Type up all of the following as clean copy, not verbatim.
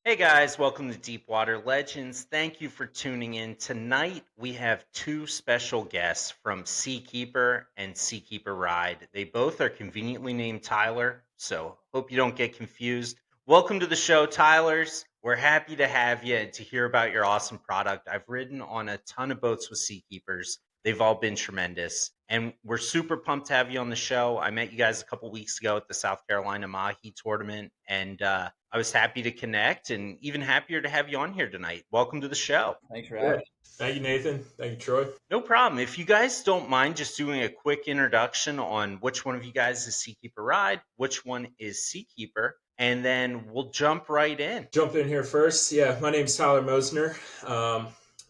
Hey guys, welcome to Deepwater Legends. Thank you for tuning in. Tonight we have two special guests from Seakeeper and Seakeeper Ride. They both are conveniently named Tyler, so hope you don't get confused. Welcome to the show, Tylers. We're happy to have you and to hear about your awesome product. I've ridden on a ton of boats with Seakeepers. They've all been tremendous. And we're super pumped to have you on the show. I met you guys a couple weeks ago at the South Carolina Mahi tournament, and I was happy to connect and even happier to have you on here tonight. Welcome to the show. Thanks for Yeah. having Thank you, Nathan. Thank you, Troy. No problem. If you guys don't mind just doing a quick introduction on which one of you guys is Seakeeper Ride, which one is Seakeeper, and then we'll jump right in. Jump in here first. Yeah, my name's Tyler Mosner.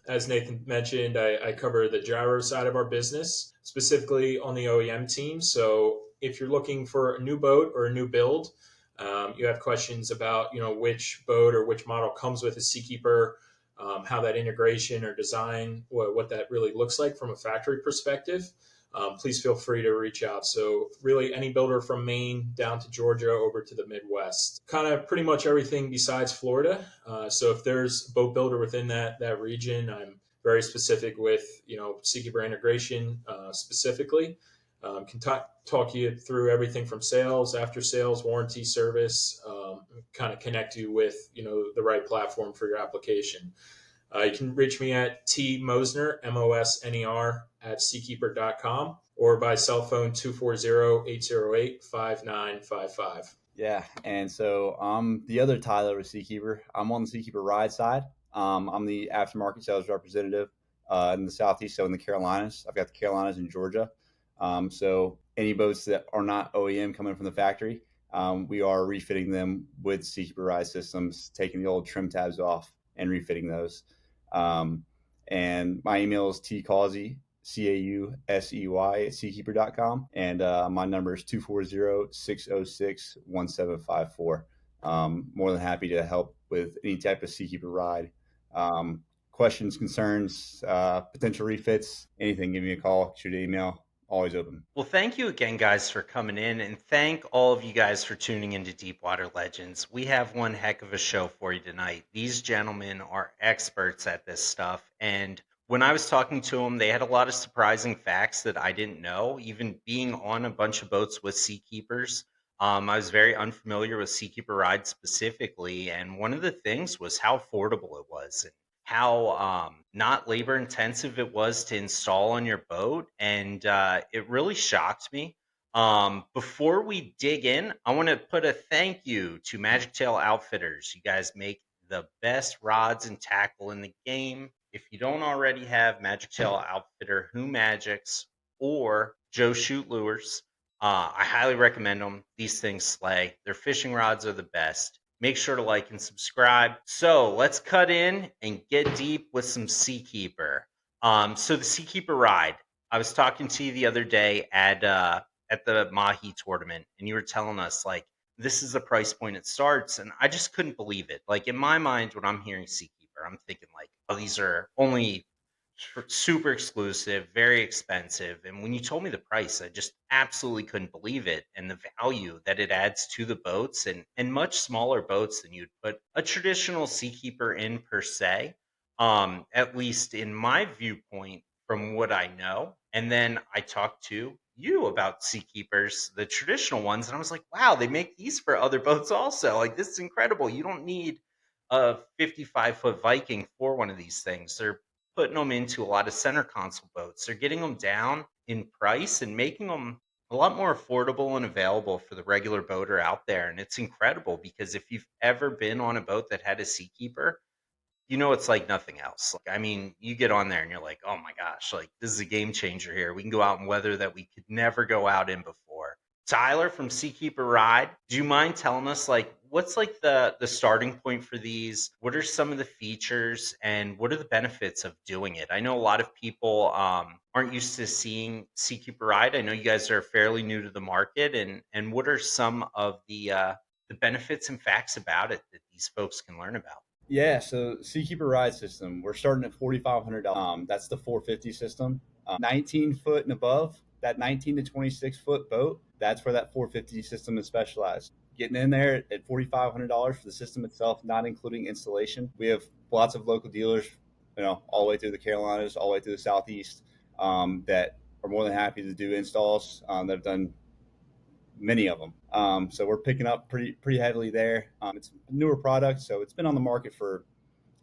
As Nathan mentioned, I cover the gyro side of our business, specifically on the OEM team. So if you're looking for a new boat or a new build, you have questions about which boat or which model comes with a Seakeeper, how that integration or design, what that really looks like from a factory perspective. Please feel free to reach out. So, really, any builder from Maine down to Georgia over to the Midwest, kind of pretty much everything besides Florida. So, if there's a boat builder within that region, I'm very specific with Seakeeper integration specifically. Can talk you through everything from sales, after sales, warranty, service. Kind of connect you with the right platform for your application. You can reach me at Tmosner, Mosner, at seakeeper.com or by cell phone 240-808-5955. Yeah, and so I'm the other Tyler with Seakeeper. I'm on the Seakeeper Ride side. I'm the aftermarket sales representative in the Southeast, so in the Carolinas. I've got the Carolinas and Georgia. So any boats that are not OEM coming from the factory, we are refitting them with Seakeeper Ride systems, taking the old trim tabs off and refitting those. And my email is Tcausey, Causey at seakeeper.com. And my number is 240-606-1754. More than happy to help with any type of Seakeeper ride. Questions, concerns, potential refits, anything, give me a call, shoot an email. Always open. Well, thank you again, guys, for coming in, and thank all of you guys for tuning into Deepwater Legends. We have one heck of a show for you tonight. These gentlemen are experts at this stuff, and when I was talking to them, they had a lot of surprising facts that I didn't know. Even being on a bunch of boats with Seakeepers, I was very unfamiliar with Seakeeper Ride specifically, and one of the things was how affordable it was. How not labor intensive it was to install on your boat. And it really shocked me. Before we dig in, I want to put a thank you to Magic Tail Outfitters. You guys make the best rods and tackle in the game. If you don't already have Magic Tail Outfitter, Who Magics, or Joe Shoot Lures, I highly recommend them. These things slay. Their fishing rods are the best. Make sure to like and subscribe. So let's cut in and get deep with some Seakeeper. So the Seakeeper ride. I was talking to you the other day at the Mahi tournament, and you were telling us like this is the price point it starts, and I just couldn't believe it. Like in my mind, when I'm hearing Seakeeper, I'm thinking like, oh, these are only super exclusive, very expensive. And when you told me the price, I just absolutely couldn't believe it and the value that it adds to the boats and much smaller boats than you'd put a traditional Seakeeper in per se. At least in my viewpoint from what I know. And then I talked to you about Seakeepers, the traditional ones, and I was like, wow, they make these for other boats also. Like this is incredible. You don't need a 55-foot Viking for one of these things. They're putting them into a lot of center console boats. They're getting them down in price and making them a lot more affordable and available for the regular boater out there. And it's incredible because if you've ever been on a boat that had a Seakeeper, you know it's like nothing else. Like, I mean, you get on there and you're like, oh my gosh, like this is a game changer here. We can go out in weather that we could never go out in before. Tyler from Seakeeper Ride, do you mind telling us like what's like the starting point for these? What are some of the features and what are the benefits of doing it? I know a lot of people aren't used to seeing Seakeeper Ride. I know you guys are fairly new to the market, and what are some of the benefits and facts about it that these folks can learn about? Yeah, so Seakeeper Ride system, we're starting at $4,500. That's the 450 system. 19 foot and above, that 19 to 26 foot boat, that's where that 450 system is specialized. getting in there at $4,500 for the system itself, not including installation. We have lots of local dealers, all the way through the Carolinas, all the way through the Southeast, that are more than happy to do installs. They've done many of them. So we're picking up pretty heavily there. It's a newer product, so it's been on the market for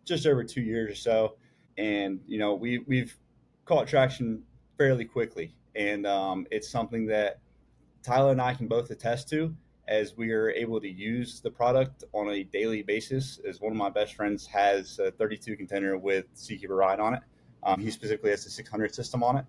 just over 2 years or so, and we've caught traction fairly quickly, and it's something that Tyler and I can both attest to, as we are able to use the product on a daily basis. As one of my best friends has a 32 container with Seakeeper Ride on it. He specifically has the 600 system on it,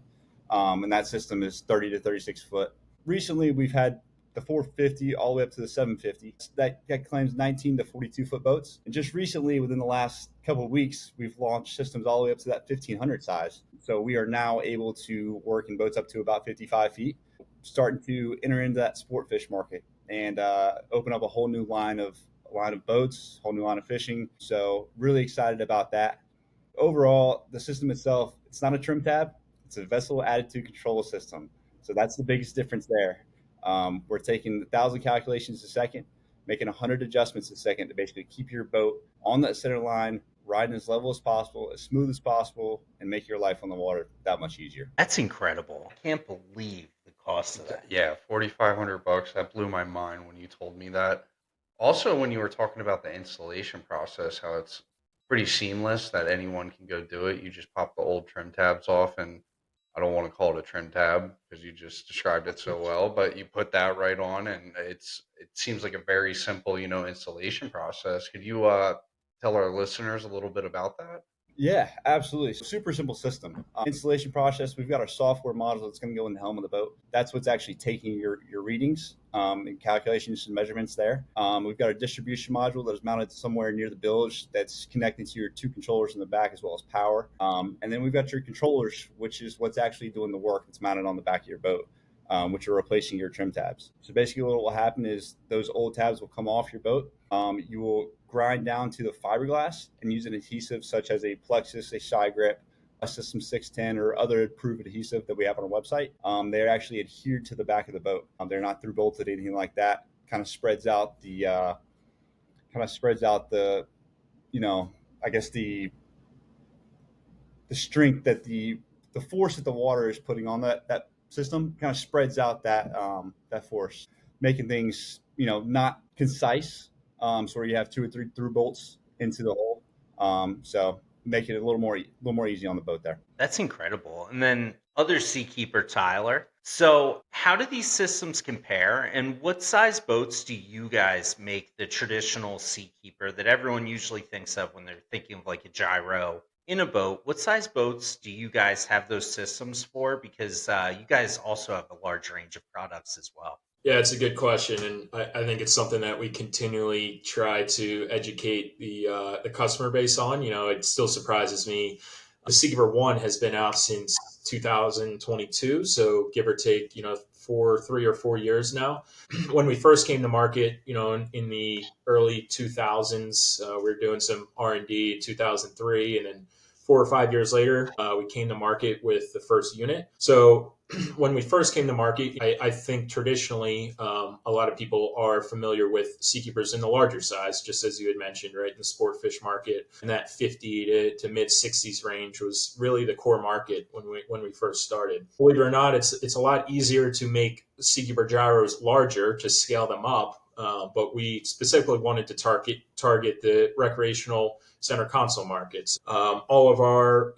and that system is 30 to 36 foot. Recently, we've had the 450 all the way up to the 750 that claims 19 to 42 foot boats. And just recently, within the last couple of weeks, we've launched systems all the way up to that 1500 size. So we are now able to work in boats up to about 55 feet, starting to enter into that sport fish market and open up a whole new line of boats, whole new line of fishing. So really excited about that. Overall, the system itself, it's not a trim tab, it's a vessel attitude control system. So that's the biggest difference there. We're taking 1,000 calculations a second, making 100 adjustments a second to basically keep your boat on that center line, riding as level as possible, as smooth as possible, and make your life on the water that much easier. That's incredible. I can't believe the cost of that. Yeah, $4,500. That blew my mind when you told me that. Also, when you were talking about the installation process, how it's pretty seamless, that anyone can go do it. You just pop the old trim tabs off, and I don't want to call it a trim tab because you just described it so well, but you put that right on, and it seems like a very simple, installation process. Could you tell our listeners a little bit about that? Yeah, absolutely. Super simple system. Installation process, we've got our software module that's going to go in the helm of the boat. That's what's actually taking your readings and calculations and measurements there. We've got a distribution module that is mounted somewhere near the bilge that's connected to your two controllers in the back as well as power. And then we've got your controllers, which is what's actually doing the work that's mounted on the back of your boat, which are replacing your trim tabs. So basically what will happen is those old tabs will come off your boat. You will grind down to the fiberglass and use an adhesive such as a Plexus, a Shy Grip, a System 610, or other approved adhesive that we have on our website. They're actually adhered to the back of the boat. They're not through bolted, anything like that. Kind of spreads out the, I guess the strength that the force that the water is putting on that system kind of spreads out that force, making things not concise. So where you have 2 or 3 through bolts into the hole. So make it a little more easy on the boat there. That's incredible. And then other Seakeeper Tyler. So how do these systems compare, and what size boats do you guys make the traditional Seakeeper that everyone usually thinks of when they're thinking of like a gyro in a boat? What size boats do you guys have those systems for? Because you guys also have a large range of products as well. Yeah, it's a good question, and I think it's something that we continually try to educate the customer base on. It still surprises me. The Seakeeper 1 has been out since 2022, so give or take, 3 or 4 years now. When we first came to market, in the early 2000s, we were doing some R&D in 2003, and then 4 or 5 years later, we came to market with the first unit. So when we first came to market, I think traditionally a lot of people are familiar with Seakeepers in the larger size, just as you had mentioned, right? In the sport fish market, and that 50 to mid 60s range was really the core market when we first started. Believe it or not, it's a lot easier to make Seakeeper gyros larger to scale them up, but we specifically wanted to target the recreational center console markets. All of our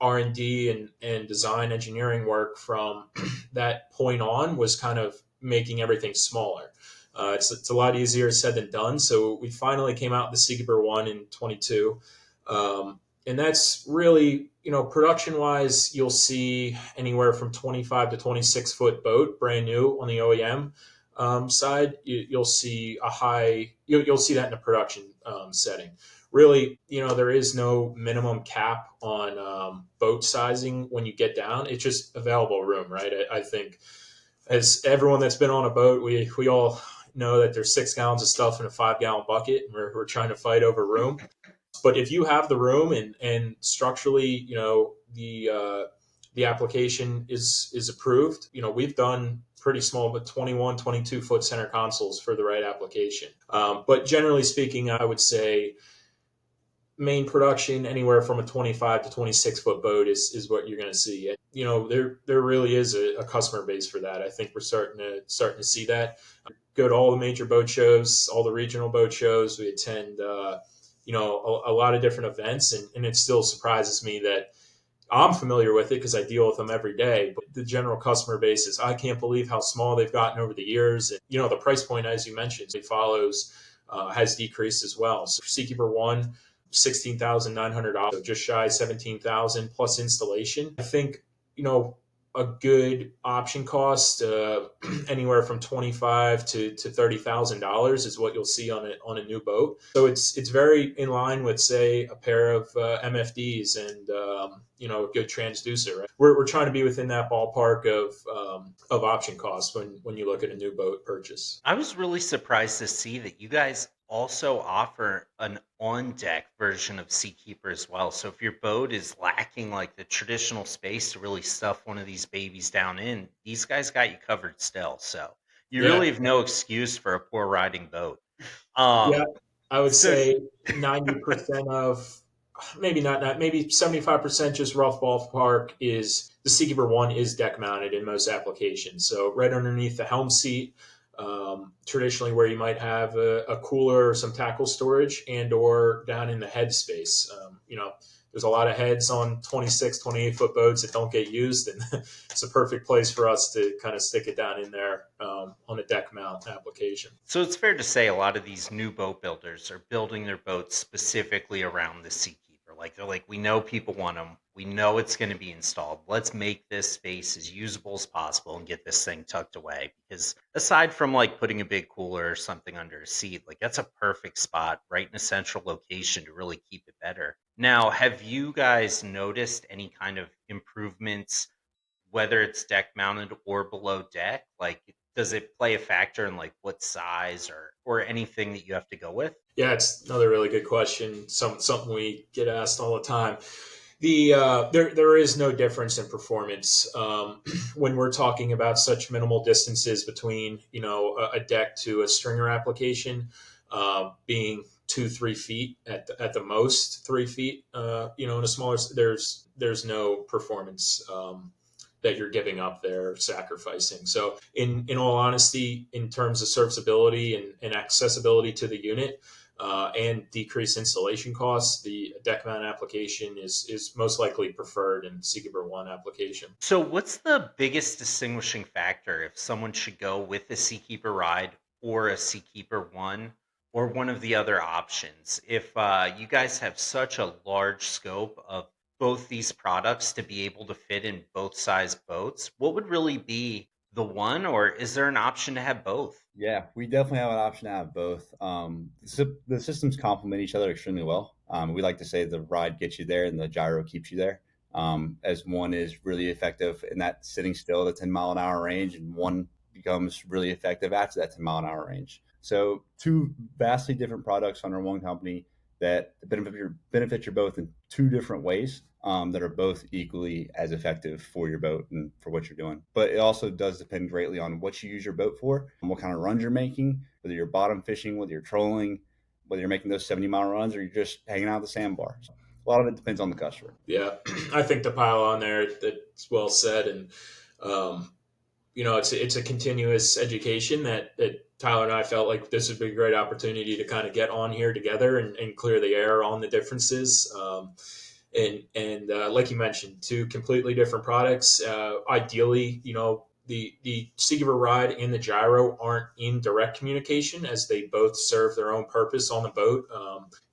R&D and design engineering work from that point on was kind of making everything smaller. It's a lot easier said than done. So we finally came out with the Seakeeper 1 in 22. And that's really, production wise, you'll see anywhere from 25 to 26 foot boat, brand new on the OEM side. You'll see you'll see that in a production setting. Really, there is no minimum cap on boat sizing when you get down. It's just available room, right? I think as everyone that's been on a boat, we all know that there's 6 gallons of stuff in a 5-gallon bucket, and we're trying to fight over room. But if you have the room and structurally, the application is approved, we've done pretty small, but 21, 22 foot center consoles for the right application. But generally speaking, I would say main production anywhere from a 25 to 26 foot boat is what you're going to see. And, you know, there really is a customer base for that. I think we're starting to see that. Go to all the major boat shows, all the regional boat shows. We attend, you know, a lot of different events, and it still surprises me that I'm familiar with it because I deal with them every day. But the general customer base is, I can't believe how small they've gotten over the years. And, you know, the price point, as you mentioned, it follows, has decreased as well. So Seakeeper 1, $16,900, so just shy of 17,000 plus installation. I think, you know, a good option cost anywhere from $25 to $30,000 is what you'll see on a new boat. So it's very in line with, say, a pair of MFDs and you know, a good transducer. Right? We're trying to be within that ballpark of option costs when you look at a new boat purchase. I was really surprised to see that you guys also offer an on-deck version of Seakeeper as well. So if your boat is lacking like the traditional space to really stuff one of these babies down in, these guys got you covered still. So you Yeah. really have no excuse for a poor riding boat. Yeah, I would So say 90% of, maybe not, maybe 75%, just rough ballpark, is the Seakeeper 1 is deck mounted in most applications. So right underneath the helm seat, traditionally where you might have a cooler or some tackle storage, and or down in the head space. You know, there's a lot of heads on 26, 28 foot boats that don't get used, and it's a perfect place for us to kind of stick it down in there on a deck mount application. So it's fair to say a lot of these new boat builders are building their boats specifically around the Seakeeper. Like they're like, we know people want them. We know it's going to be installed. Let's make this space as usable as possible and get this thing tucked away. Because aside from like putting a big cooler or something under a seat, like that's a perfect spot right in a central location to really keep it better. Now, have you guys noticed any kind of improvements, whether it's deck mounted or below deck? Like, does it play a factor in like what size or anything that you have to go with? Yeah, it's another really good question. Something we get asked all the time. There is no difference in performance when we're talking about such minimal distances between, you know, a deck to a stringer application, being 2-3 feet at the most, 3 feet. You know, in a smaller, there's no performance that you're giving up there, sacrificing. So in all honesty, in terms of serviceability and accessibility to the unit, and decrease installation costs, the deck mount application is most likely preferred in Seakeeper 1 application. So, what's the biggest distinguishing factor if someone should go with a Seakeeper Ride or a Seakeeper One or one of the other options? If you guys have such a large scope of both these products to be able to fit in both size boats, what would really be the one, or is there an option to have both? Yeah, we definitely have an option to have both. The systems complement each other extremely well. We like to say the ride gets you there and the gyro keeps you there. As one is really effective in that sitting still at a 10-mile-an-hour range, and one becomes really effective after that 10-mile-an-hour range. So two vastly different products under one company that benefit your boat in two different ways, that are both equally as effective for your boat and for what you're doing. But it also does depend greatly on what you use your boat for and what kind of runs you're making, whether you're bottom fishing, whether you're trolling, whether you're making those 70-mile runs or you're just hanging out at the sandbar. So a lot of it depends on the customer. Yeah, I think the pile on there, that's well said. And you know, it's a continuous education that Tyler and I felt like this would be a great opportunity to kind of get on here together and clear the air on the differences. And like you mentioned, two completely different products. Ideally, you know, the Seakeeper Ride and the gyro aren't in direct communication, as they both serve their own purpose on the boat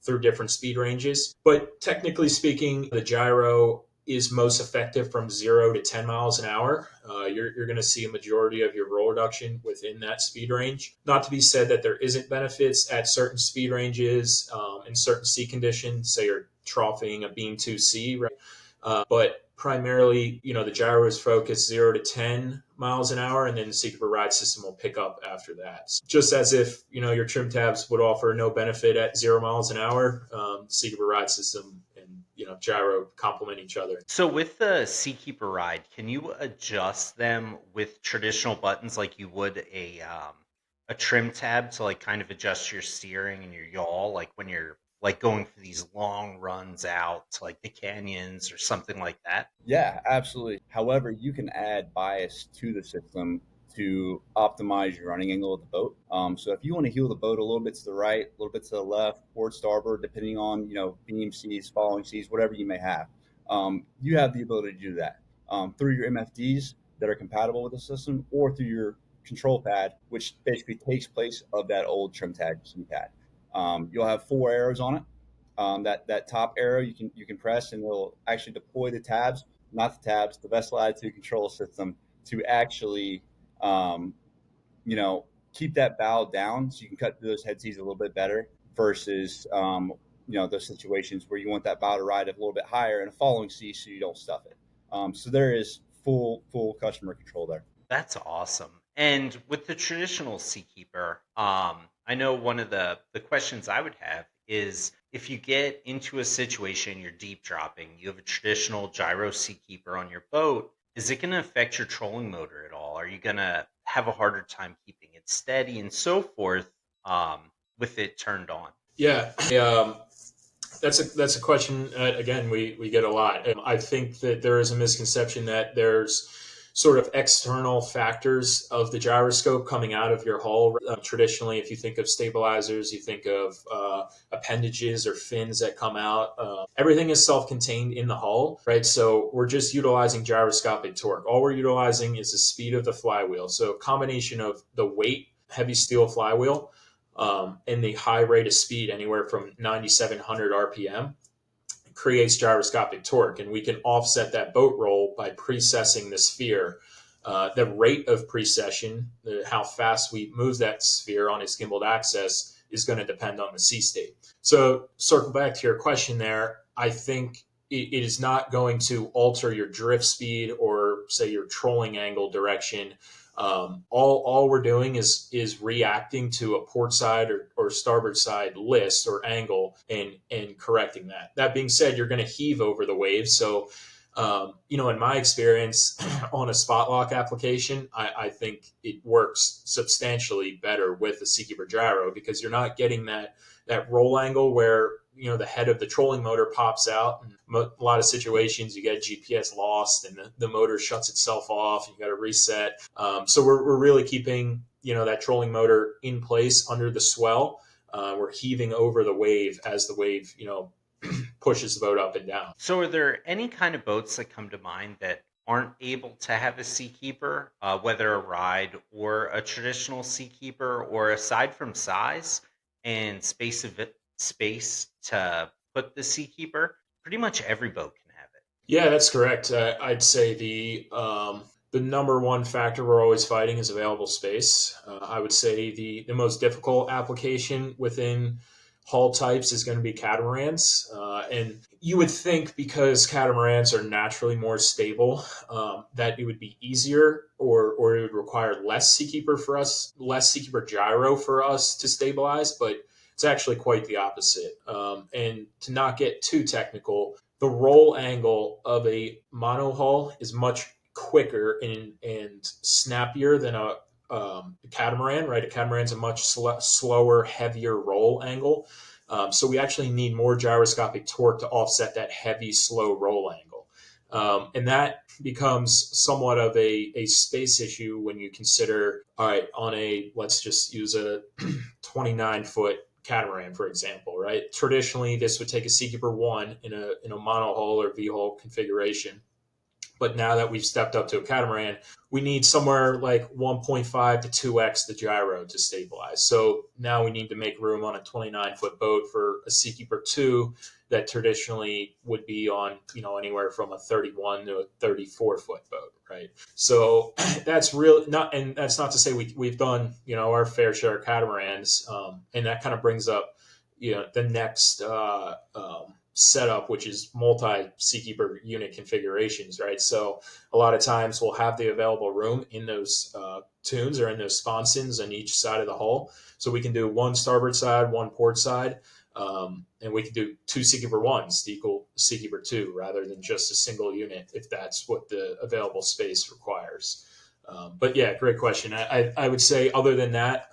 through different speed ranges. But technically speaking, the gyro is most effective from 0 to 10 miles an hour. You're going to see a majority of your roll reduction within that speed range. Not to be said that there isn't benefits at certain speed ranges in certain sea conditions, say you're troughing a beam 2C, right? But primarily, you know, the gyro is focused 0 to 10 miles an hour, and then the Seakeeper Ride system will pick up after that. Just as if, you know, your trim tabs would offer no benefit at 0 miles an hour, Seakeeper Ride system and gyro complement each other. So with the Seakeeper Ride, can you adjust them with traditional buttons like you would a trim tab to like kind of adjust your steering and your yaw, like when you're like going for these long runs out to like the canyons or something like that? Yeah, absolutely. However, you can add bias to the system to optimize your running angle of the boat. So if you want to heel the boat a little bit to the right, a little bit to the left, port, starboard, depending on beam seas, following seas, whatever you may have, you have the ability to do that through your MFDs that are compatible with the system, or through your control pad, which basically takes place of that old trim tab keypad. You'll have 4 arrows on it. That top arrow you can press, and it'll actually deploy the tabs, not the tabs, the vessel attitude control system, to actually um, keep that bow down so you can cut through those head seas a little bit better versus those situations where you want that bow to ride a little bit higher in a following sea so you don't stuff it. So there is full customer control there. That's awesome. And with the traditional Seakeeper, I know one of the questions I would have is if you get into a situation you're deep dropping, you have a traditional gyro Seakeeper on your boat, is it going to affect your trolling motor at all? Are you going to have a harder time keeping it steady and so forth with it turned on? Yeah, that's a question again we get a lot. I think that there is a misconception that there's sort of external factors of the gyroscope coming out of your hull. Traditionally, if you think of stabilizers, you think of appendages or fins that come out. Everything is self-contained in the hull, right? So we're just utilizing gyroscopic torque. All we're utilizing is the speed of the flywheel. So a combination of the weight, heavy steel flywheel, and the high rate of speed, anywhere from 9,700 RPM, creates gyroscopic torque, and we can offset that boat roll by precessing the sphere. The rate of precession, how fast we move that sphere on its gimbaled axis, is going to depend on the sea state. So circle back to your question there, I think it is not going to alter your drift speed or say your trolling angle direction. All we're doing is reacting to a port side or starboard side list or angle and correcting that. That being said, you're going to heave over the waves. So, in my experience on a spot lock application, I think it works substantially better with the Seakeeper gyro because you're not getting that roll angle where the head of the trolling motor pops out. And a lot of situations you get GPS lost and the motor shuts itself off and you got to reset. So we're really keeping that trolling motor in place under the swell. We're heaving over the wave as the wave pushes the boat up and down. So are there any kind of boats that come to mind that aren't able to have a Seakeeper, whether a ride or a traditional Seakeeper, or aside from size and space to put the Seakeeper, pretty much every boat can have it? Yeah, that's correct. I'd say the number one factor we're always fighting is available space. I would say the most difficult application within hull types is going to be catamarans. And you would think because catamarans are naturally more stable, that it would be easier or it would require less Seakeeper gyro for us to stabilize, but it's actually quite the opposite. And to not get too technical, the roll angle of a monohull is much quicker and snappier than a catamaran, right? A catamaran's a much slower, heavier roll angle. So we actually need more gyroscopic torque to offset that heavy, slow roll angle. And that becomes somewhat of a space issue when you consider, all right, let's just use a 29-foot catamaran, for example, right? Traditionally, this would take a Seakeeper 1 in a monohull or V-hull configuration. But now that we've stepped up to a catamaran, we need somewhere like 1.5 to 2x the gyro to stabilize. So now we need to make room on a 29-foot boat for a Seakeeper 2 that traditionally would be on, anywhere from a 31 to a 34-foot boat, right? So that's that's not to say we've done, our fair share of catamarans. And that kind of brings up, the next setup, which is multi Seakeeper unit configurations, right? So a lot of times we'll have the available room in those tunes or in those sponsons on each side of the hull. So we can do one starboard side, one port side, and we can do two Seakeeper 1s to equal Seakeeper 2 rather than just a single unit if that's what the available space requires. But yeah, great question. I would say other than that,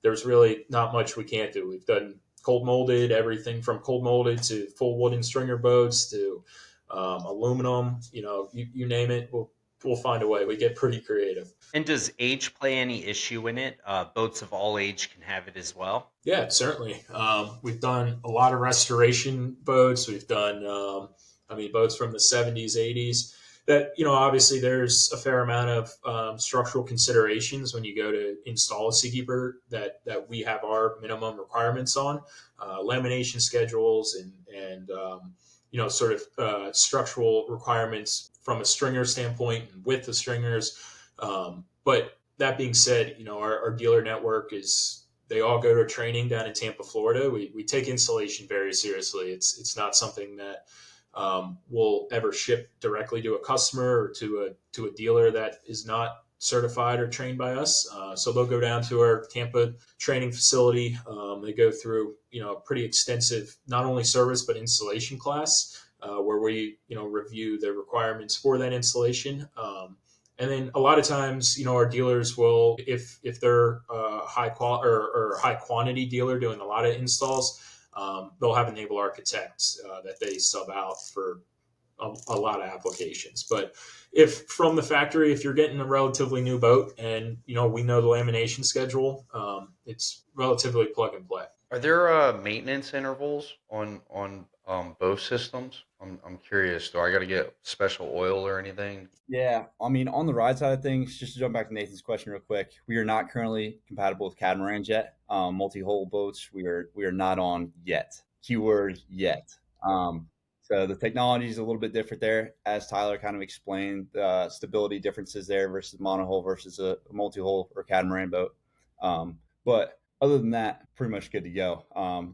there's really not much we can't do. We've done cold molded, everything from cold molded to full wooden stringer boats to aluminum. You name it, we'll find a way. We get pretty creative. And does age play any issue in it? Boats of all age can have it as well. Yeah, certainly. We've done a lot of restoration boats. We've done, boats from the 70s, 80s. That, obviously there's a fair amount of structural considerations when you go to install a Seakeeper that we have our minimum requirements on, lamination schedules and sort of structural requirements from a stringer standpoint and with the stringers. But that being said, our dealer network they all go to training down in Tampa, Florida. We take installation very seriously. It's not something that we'll ever ship directly to a customer or to a dealer that is not certified or trained by us. So they'll go down to our Tampa training facility. They go through a pretty extensive not only service but installation class where we review the requirements for that installation. And then a lot of times, our dealers will, if they're a high quality or high quantity dealer doing a lot of installs, they'll have a naval architect that they sub out for a lot of applications. But if from the factory, if you're getting a relatively new boat and, we know the lamination schedule, it's relatively plug and play. Are there maintenance intervals on both systems? I'm curious. Do I got to get special oil or anything? Yeah, I mean, on the ride side of things, just to jump back to Nathan's question real quick, we are not currently compatible with catamarans yet. Multi-hull boats, we are not on yet. Keyword yet. So the technology is a little bit different there, as Tyler kind of explained. Stability differences there versus monohull versus a multi-hull or catamaran boat. But other than that, pretty much good to go.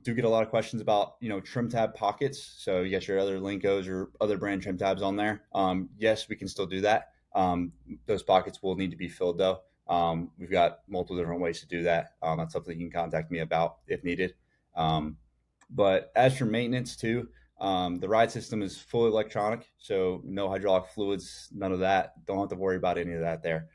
Do get a lot of questions about, trim tab pockets. So you got your other Linkos or other brand trim tabs on there. Yes, we can still do that. Those pockets will need to be filled though. We've got multiple different ways to do that. That's something you can contact me about if needed. But as for maintenance too, the ride system is fully electronic. So no hydraulic fluids, none of that. Don't have to worry about any of that there.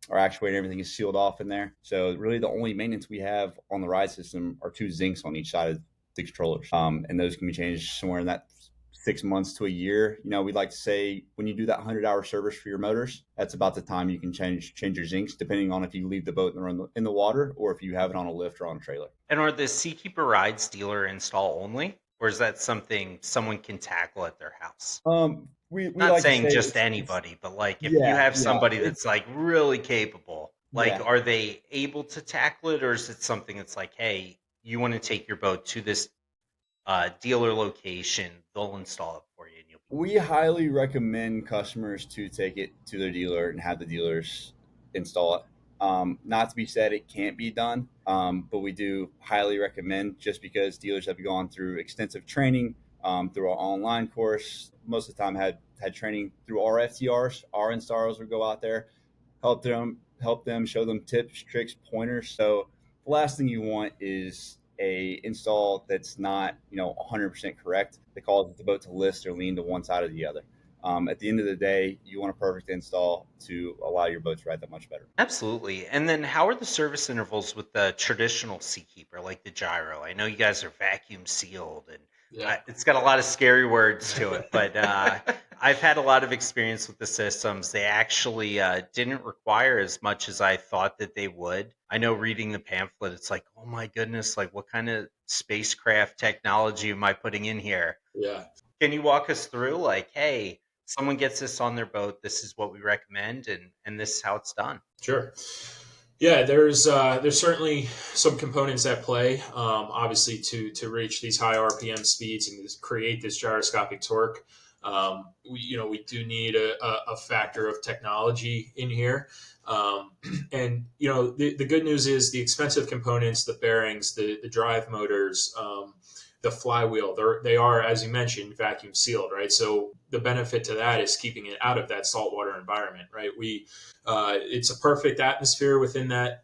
Our actuator, everything is sealed off in there. So really the only maintenance we have on the ride system are 2 zincs on each side of the controllers. And those can be changed somewhere in that 6 months to a year. We'd like to say when you do that 100-hour service for your motors, that's about the time you can change your zincs, depending on if you leave the boat in the water or if you have it on a lift or on a trailer. And are the Seakeeper rides dealer install only? Or is that something someone can tackle at their house? We Not like saying to say just anybody, but like if yeah, you have yeah, somebody that's like really capable, like yeah. are they able to tackle it, or is it something that's like, hey, you want to take your boat to this dealer location, they'll install it for you, and you'll be We highly recommend customers to take it to their dealer and have the dealers install it. Not to be said it can't be done, but we do highly recommend, just because dealers have gone through extensive training through our online course. Most of the time had training through our FTRs. Our installers would go out there, help them, show them tips, tricks, pointers. So the last thing you want is a install that's not 100% correct, that causes the boat to list or lean to one side or the other. At the end of the day, you want a perfect install to allow your boat to ride that much better. Absolutely. And then how are the service intervals with the traditional Seakeeper, like the gyro? I know you guys are vacuum sealed, and Yeah. it's got a lot of scary words to it, but I've had a lot of experience with the systems. They actually didn't require as much as I thought that they would. I know reading the pamphlet, it's like, oh my goodness, like what kind of spacecraft technology am I putting in here? Yeah. Can you walk us through, like, hey, someone gets this on their boat, this is what we recommend, and this is how it's done? Sure. Yeah, there's certainly some components at play. Obviously, to reach these high RPM speeds and create this gyroscopic torque, we do need a factor of technology in here. And the good news is the expensive components, the bearings, the drive motors, the flywheel, they are, as you mentioned, vacuum sealed, right? So the benefit to that is keeping it out of that saltwater environment, right? It's a perfect atmosphere within that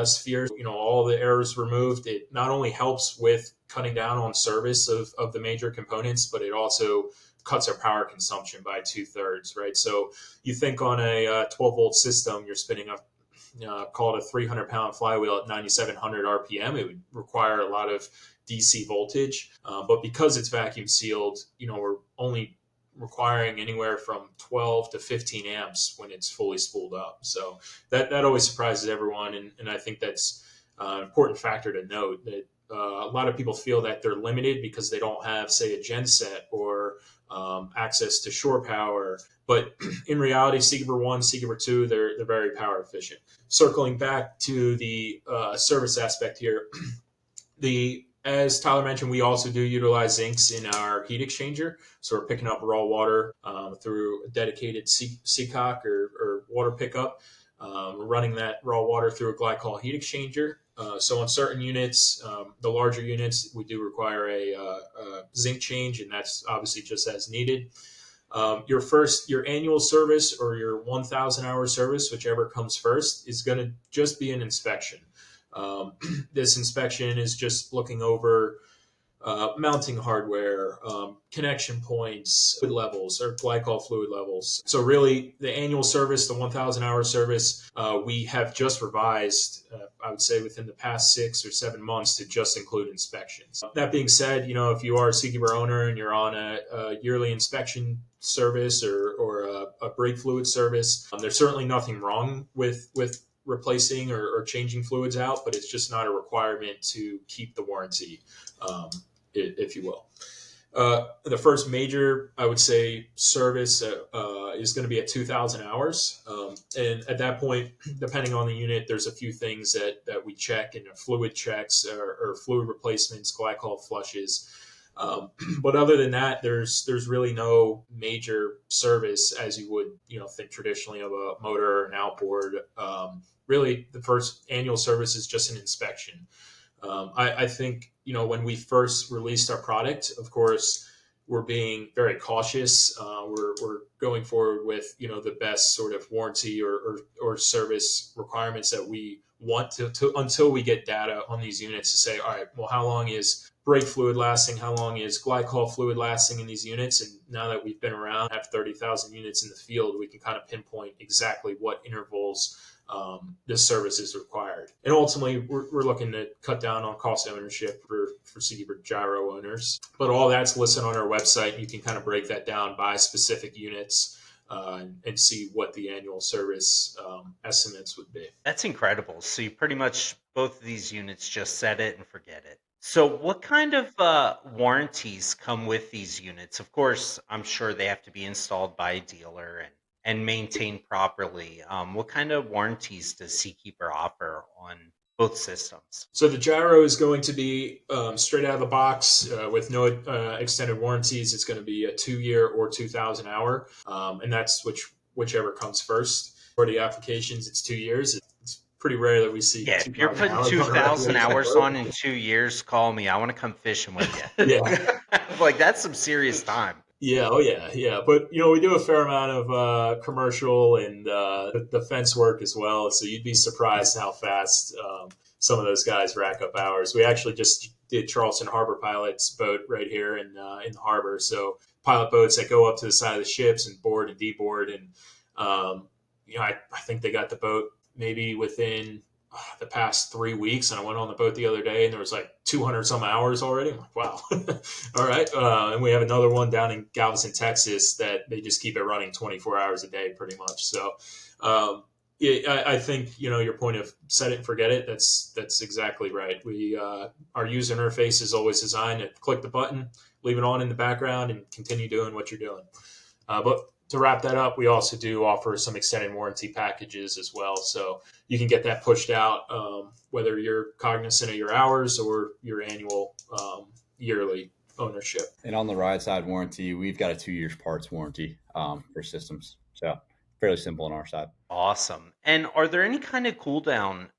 sphere, all the errors removed. It not only helps with cutting down on service of the major components, but it also cuts our power consumption by 2/3, right? So you think on a 12-volt system, you're spinning up, call it a 300-pound flywheel at 9,700 RPM. It would require a lot of DC voltage, but because it's vacuum sealed, we're only requiring anywhere from 12 to 15 amps when it's fully spooled up. So that always surprises everyone, and I think that's an important factor to note, that a lot of people feel that they're limited because they don't have, say, a genset or access to shore power. But in reality, Seakeeper 1, Seakeeper 2, they're very power efficient. Circling back to the service aspect here, as Tyler mentioned, we also do utilize zincs in our heat exchanger. So we're picking up raw water through a dedicated seacock or water pickup. We're running that raw water through a glycol heat exchanger. So on certain units, the larger units, we do require a zinc change, and that's obviously just as needed. Your annual service or your 1,000-hour service, whichever comes first, is going to just be an inspection. This inspection is just looking over mounting hardware, connection points, fluid levels, or glycol fluid levels. So really, the annual service, the 1,000-hour service, we have just revised, I would say within the past 6 or 7 months, to just include inspections. That being said, if you are a Seakeeper owner and you're on a yearly inspection service or a brake fluid service, there's certainly nothing wrong with replacing or changing fluids out, but it's just not a requirement to keep the warranty, if you will. The first major, I would say, service is going to be at 2,000 hours. And at that point, depending on the unit, there's a few things that we check, and fluid checks or fluid replacements, glycol flushes. But other than that, there's really no major service as you would think traditionally of a motor or an outboard. Really, the first annual service is just an inspection. I think when we first released our product, of course, we're being very cautious. We're going forward with the best sort of warranty or service requirements that we want to until we get data on these units to say, all right, well, how long is brake fluid lasting? How long is glycol fluid lasting in these units? And now that we've been around, have 30,000 units in the field, we can kind of pinpoint exactly what intervals this service is required. And ultimately, we're looking to cut down on cost of ownership for Seakeeper gyro owners. But all that's listed on our website. You can kind of break that down by specific units and see what the annual service estimates would be. That's incredible. So you pretty much, both of these units, just set it and forget it. So what kind of warranties come with these units? Of course, I'm sure they have to be installed by a dealer and maintained properly. What kind of warranties does Seakeeper offer on both systems? So the gyro is going to be straight out of the box with no extended warranties. It's going to be a 2-year or 2,000 hour, and that's whichever comes first. For the applications, it's 2 years. It's pretty rare that we see. Yeah, if you're putting 2,000 hours on in 2 years, call me. I want to come fishing with you. Yeah, like that's some serious time. Yeah, oh yeah. But we do a fair amount of commercial and defense work as well. So you'd be surprised how fast some of those guys rack up hours. We actually just did Charleston Harbor Pilot's boat right here in the harbor. So pilot boats that go up to the side of the ships and board and deboard, and I think they got the boat maybe within the past 3 weeks, and I went on the boat the other day and there was like 200 some hours already. I'm like, wow. All right. And we have another one down in Galveston, Texas, that they just keep it running 24 hours a day pretty much. So I think your point of set it and forget it, that's exactly right. We our user interface is always designed to click the button, leave it on in the background, and continue doing what you're doing. But to wrap that up, we also do offer some extended warranty packages as well. So you can get that pushed out, whether you're cognizant of your hours or your annual yearly ownership. And on the ride side warranty, we've got a 2 years parts warranty for systems. So fairly simple on our side. Awesome. And are there any kind of cool down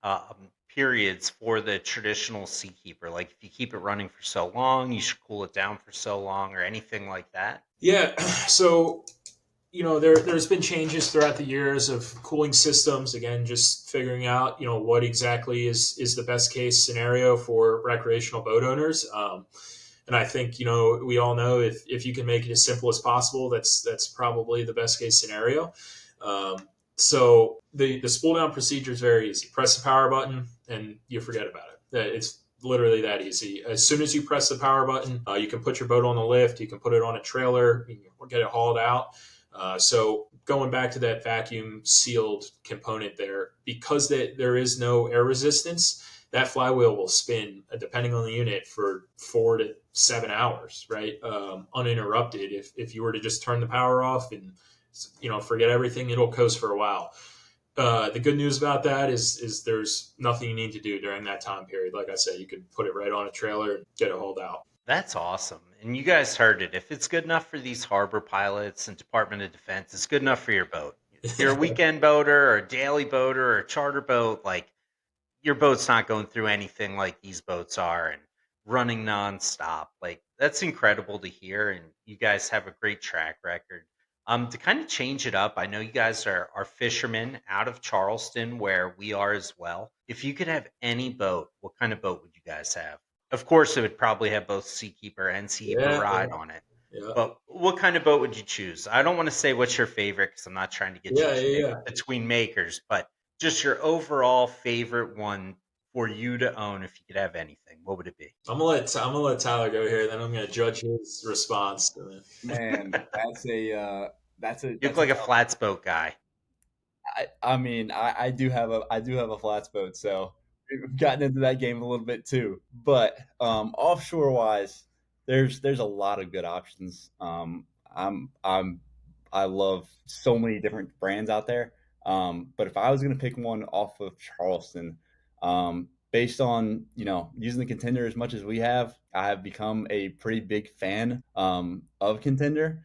periods for the traditional Seakeeper? Like if you keep it running for so long, you should cool it down for so long, or anything like that? Yeah. So there's been changes throughout the years of cooling systems. Again, just figuring out, what exactly is the best case scenario for recreational boat owners. And I think, we all know if you can make it as simple as possible, that's probably the best case scenario. So the spool down procedure is very easy. Press the power button and you forget about it. It's literally that easy. As soon as you press the power button, you can put your boat on the lift, you can put it on a trailer, you can get it hauled out. So going back to that vacuum sealed component there, because there is no air resistance, that flywheel will spin, depending on the unit, for 4 to 7 hours, right? Uninterrupted. If you were to just turn the power off and forget everything, it'll coast for a while. The good news about that is there's nothing you need to do during that time period. Like I said, you could put it right on a trailer and get it hauled out. That's awesome. And you guys heard it. If it's good enough for these harbor pilots and Department of Defense, it's good enough for your boat. If you're a weekend boater or a daily boater or a charter boat, like your boat's not going through anything like these boats are and running nonstop. Like that's incredible to hear. And you guys have a great track record. To kind of change it up, I know you guys are fishermen out of Charleston, where we are as well. If you could have any boat, what kind of boat would you guys have? Of course, it would probably have both Seakeeper and Seakeeper Yeah, Ride on it. yeah, But what kind of boat would you choose? I don't want to say what's your favorite because I'm not trying to get you yeah, yeah, yeah. between makers, but just your overall favorite one for you to own if you could have anything. What would it be? I'm gonna let Tyler go here. Then I'm gonna judge his response. Man, You look that's a like a tough. flats boat guy. I mean, I do have a flats boat, so we've gotten into that game a little bit too. But offshore wise, there's a lot of good options. I'm I love so many different brands out there. But if I was gonna pick one off of Charleston, based on using the Contender as much as we have, I have become a pretty big fan of Contender,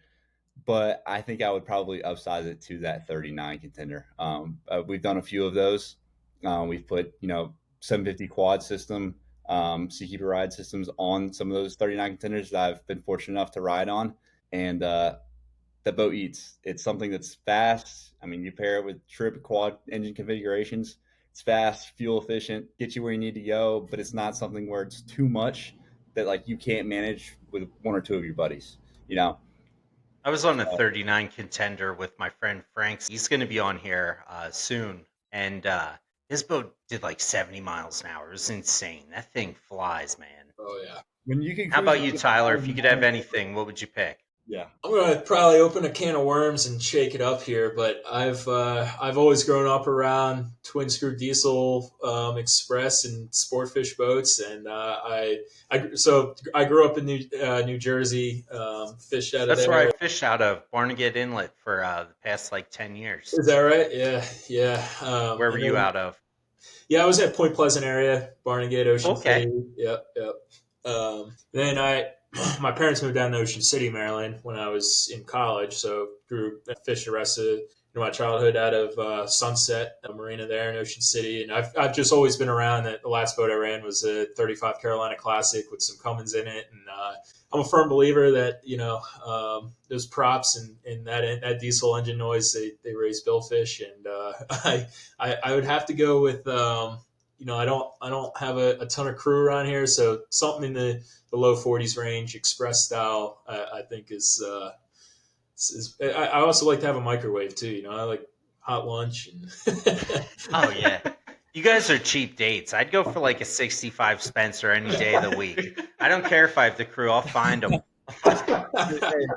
but I think I would probably upsize it to that 39 Contender. We've done a few of those. We've put 750 quad system, Seakeeper ride systems on some of those 39 Contenders that I've been fortunate enough to ride on, and the boat eats. It's something that's fast. I mean, you pair it with trip quad engine configurations. It's fast, fuel efficient, gets you where you need to go, but it's not something where it's too much that like you can't manage with one or two of your buddies. You know, I was on a 39 Contender with my friend Frank. He's going to be on here soon. And his boat did like 70 miles an hour. It was insane. That thing flies, man. Oh yeah. when you can How cruise about at you, 50 Tyler? miles If you an could have hour, anything, what would you pick? yeah, I'm gonna probably open a can of worms and shake it up here, but I've always grown up around twin screw diesel express and sportfish boats, and I grew up in New Jersey, fished out of That's where I there. fished out of Barnegat Inlet for the past like 10 years. Is that right? Yeah, yeah. Where were And you then out of? yeah, I was at Point Pleasant area, Barnegat, Ocean Okay. City. Yep, yep. Then my parents moved down to Ocean City, Maryland, when I was in college. So grew fished the rest of my childhood out of Sunset, a marina there in Ocean City, and I've just always been around. That the last boat I ran was a 35 Carolina Classic with some Cummins in it, and I'm a firm believer that those props and that diesel engine noise they raise billfish, and I would have to go with I don't have a ton of crew around here, so something in the low 40s range, express style, I think I also like to have a microwave too. I like hot lunch and Oh, yeah. You guys are cheap dates. I'd go for like a 65 Spencer any day of the week. I don't care if I have the crew. I'll find them. hey,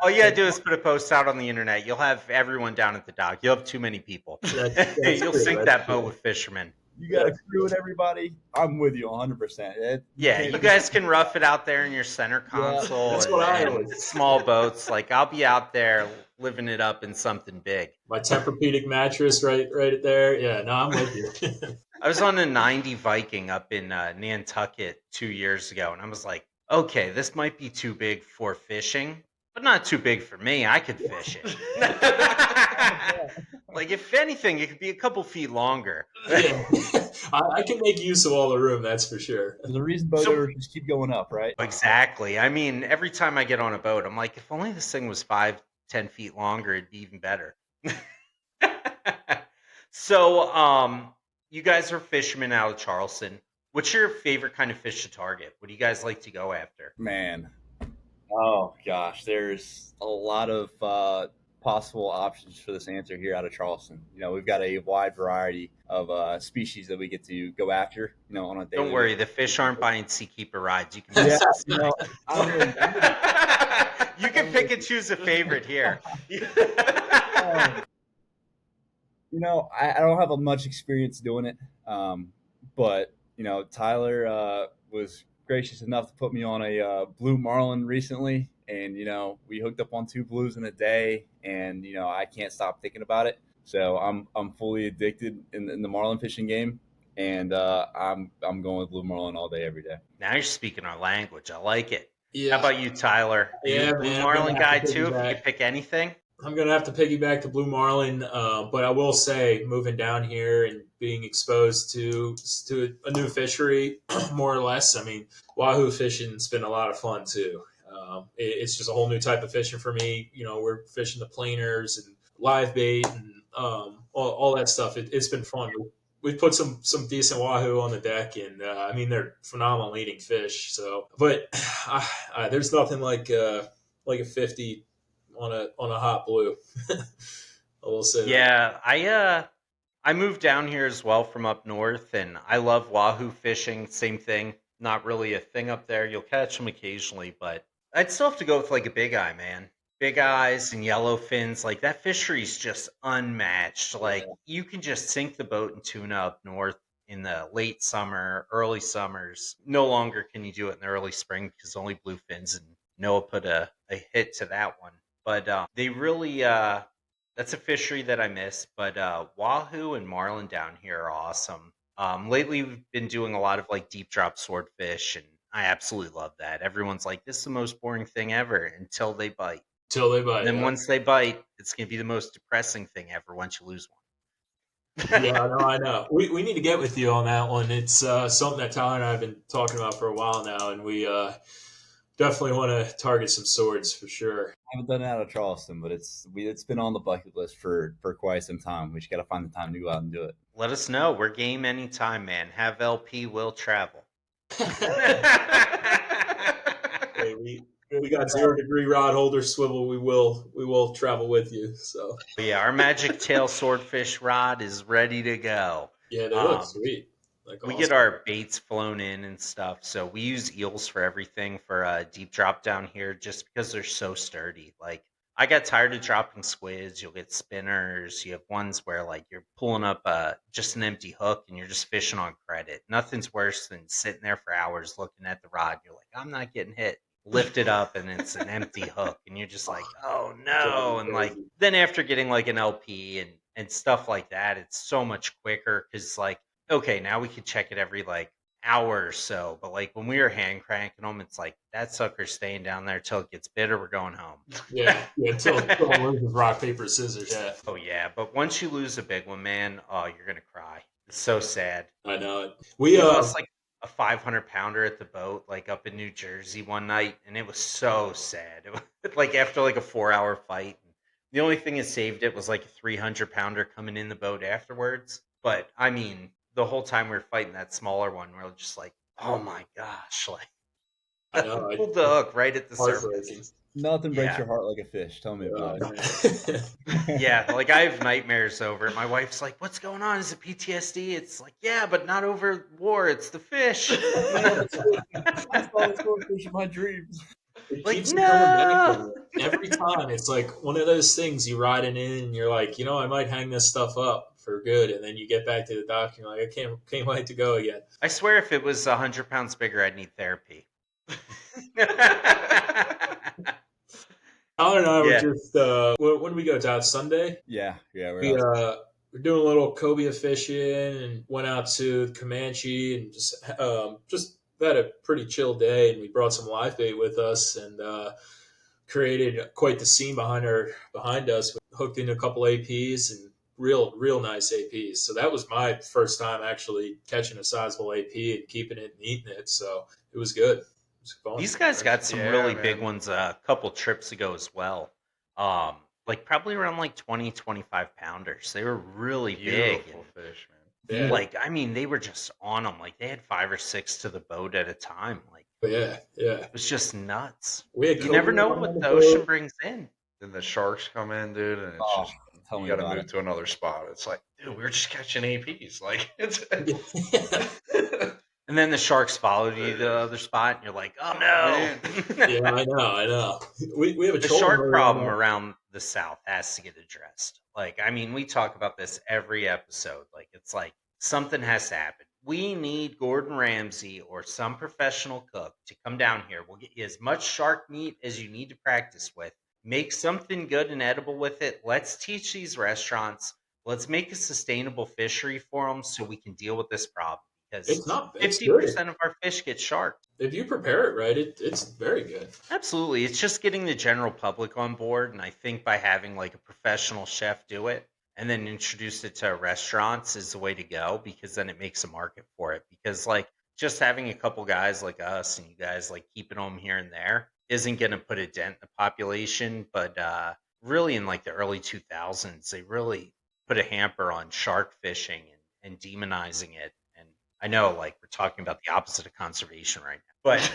All you gotta do is put a post out on the internet. You'll have everyone down at the dock. You'll have too many people. that's You'll true. sink That's that boat true. with fishermen. you got to crew with everybody. I'm with you 100%. You Yeah, can't you do guys can rough it out there in your center yeah. console That's what I and always. small boats. Like I'll be out there living it up in something big. My Tempur-Pedic mattress, right there. Yeah, no, I'm with you. I was on a 90 Viking up in Nantucket 2 years ago, and I was like, okay, this might be too big for fishing, but not too big for me. I could fish it. Like, if anything, it could be a couple feet longer. Yeah, I can make use of all the room. That's for sure. There's a reason boat So, owners just keep going up, right? exactly. I mean, every time I get on a boat, I'm like, if only this thing was 10 feet longer, it'd be even better. So, you guys are fishermen out of Charleston. What's your favorite kind of fish to target? What do you guys like to go after? Man, oh gosh, there's a lot of possible options for this answer here out of Charleston. We've got a wide variety of species that we get to go after. On a daily. Don't worry, the fish aren't buying Seakeeper rides. You can Yeah, you can pick and choose a favorite here. I don't have much experience doing it, but Tyler was gracious enough to put me on a blue marlin recently, and we hooked up on 2 blues in a day, and I can't stop thinking about it. So I'm fully addicted in the marlin fishing game, and I'm going with blue marlin all day, every day. Now you're speaking our language. I like it. Yeah. How about you, Tyler? Are you a blue man, marlin I'm gonna guy have to too? If you piggyback. could pick anything. I'm going to have to piggyback to blue marlin, but I will say, moving down here and being exposed to a new fishery, more or less. I mean, wahoo fishing's been a lot of fun too. It's just a whole new type of fishing for me. We're fishing the planers and live bait and all that stuff. It's been fun. We've put some decent wahoo on the deck, and I mean, they're phenomenal eating fish. So, but there's nothing like a 50 on a hot blue. I will say that. Yeah, I moved down here as well from up north, and I love wahoo fishing. Same thing. Not really a thing up there. You'll catch them occasionally, but I'd still have to go with like a big eye, man. Big eyes and yellow fins. Like that fishery's just unmatched. Like you can just sink the boat in tuna up north in the late summer, early summers. No longer can you do it in the early spring because only bluefins, and Noah put a hit to that one. But they really that's a fishery that I miss. But wahoo and marlin down here are awesome. Lately we've been doing a lot of like deep drop swordfish, and I absolutely love that. Everyone's like, this is the most boring thing ever until they bite. Till they bite. And then once they bite, it's going to be the most depressing thing ever once you lose one. Yeah, I know. We need to get with you on that one. It's something that Tyler and I have been talking about for a while now, and we definitely want to target some swords for sure. I haven't done it out of Charleston, but it's been on the bucket list for quite some time. We just got to find the time to go out and do it. Let us know. We're game anytime, man. Have LP will travel. Hey, we got 0-degree rod holder swivel. We will travel with you. So but yeah, our magic tail swordfish rod is ready to go. Yeah, they look sweet. Like we awesome. get our baits flown in and stuff, so we use eels for everything for deep drop down here, just because they're so sturdy. Like I got tired of dropping squids. You'll get spinners. You have ones where like you're pulling up just an empty hook and you're just fishing on credit. Nothing's worse than sitting there for hours looking at the rod. You're like, I'm not getting hit. Lift it up and it's an empty hook, and you're just like, oh no. And like then after getting like an LP and stuff like that, it's so much quicker because like, okay, now we can check it every like hour or so. But like when we were hand cranking them, it's like that sucker's staying down there till it gets bitter. We're going home. Yeah, until it loses rock, paper, scissors. Yeah. Oh yeah, but once you lose a big one, man, oh, you're gonna cry. It's so sad. I know it. We lost like a 500-pounder at the boat, like up in New Jersey one night, and it was so sad. It was like after like a 4-hour fight. The only thing that saved it was like a 300-pounder coming in the boat afterwards. But I mean, the whole time we were fighting that smaller one, we were just like, oh my gosh, like I know. pulled the hook right at the surface. Nothing breaks your heart like a fish. Tell me about it. Yeah, like I have nightmares over it. My wife's like, what's going on? Is it PTSD? It's like, yeah, but not over war. It's the fish. I saw this little fish in my dreams. It like, keeps no. Every time. It's like one of those things you ride it in and you're like, I might hang this stuff up for good. And then you get back to the dock and you're like, I can't wait to go again. I swear if it was 100 pounds bigger, I'd need therapy. Tyler and I were just, when did we go, Todd? Sunday? Yeah. We're doing a little cobia fishing and went out to Comanche and just had a pretty chill day. And we brought some live bait with us and created quite the scene behind us. We hooked into a couple APs and real nice APs. So that was my first time actually catching a sizable AP and keeping it and eating it. So it was good. These guys got some really big ones a couple trips ago as well. like probably around like 20, 25 pounders. They were really big. Beautiful And fish, man. Yeah. like, I mean, they were just on them. Like they had 5 or 6 to the boat at a time. Like Yeah. it was just nuts. We had You never Cody know on what the the ocean boat. brings in. Then the sharks come in, dude, and it's Oh, just tell you me got to about move it. to another spot. It's like, dude, we were just catching APs. Like it's. And then the sharks followed you to the other spot, and you're like, oh Oh, man. no. Yeah, I know. We have a The trolling shark motor on problem that. around the South has to get addressed. Like, I mean, we talk about this every episode. Like, it's like something has to happen. We need Gordon Ramsay or some professional cook to come down here. We'll get you as much shark meat as you need to practice with. Make something good and edible with it. Let's teach these restaurants. Let's make a sustainable fishery for them so we can deal with this problem. Because It's good. 50% of our fish get sharked. If you prepare it right, it's very good. Absolutely. It's just getting the general public on board. And I think by having like a professional chef do it and then introduce it to restaurants is the way to go because then it makes a market for it. Because like just having a couple guys like us and you guys like keeping them here and there isn't going to put a dent in the population. But really in like the early 2000s, they really put a hamper on shark fishing and demonizing it. And I know like we're talking about the opposite of conservation right now, but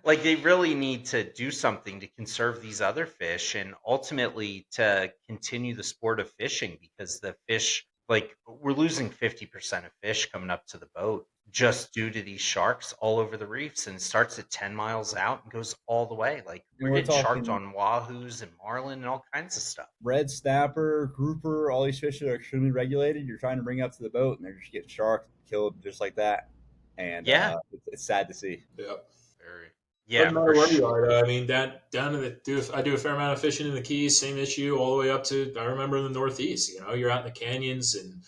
like they really need to do something to conserve these other fish and ultimately to continue the sport of fishing because the fish like we're losing 50% of fish coming up to the boat just due to these sharks all over the reefs and it starts at 10 miles out and goes all the way like And we're we're getting sharked talking on wahoos and marlin and all kinds of stuff. red snapper, grouper, all these fish that are extremely regulated. You're trying to bring up to the boat, and they're just getting sharked, killed just like that. And Yeah, it's sad to see. Yeah. Very. yeah, Doesn't matter for where you are, sure. though. I mean, down in I do a fair amount of fishing in the Keys. Same issue all the way up to I remember in the Northeast. You know, you're out in the canyons, and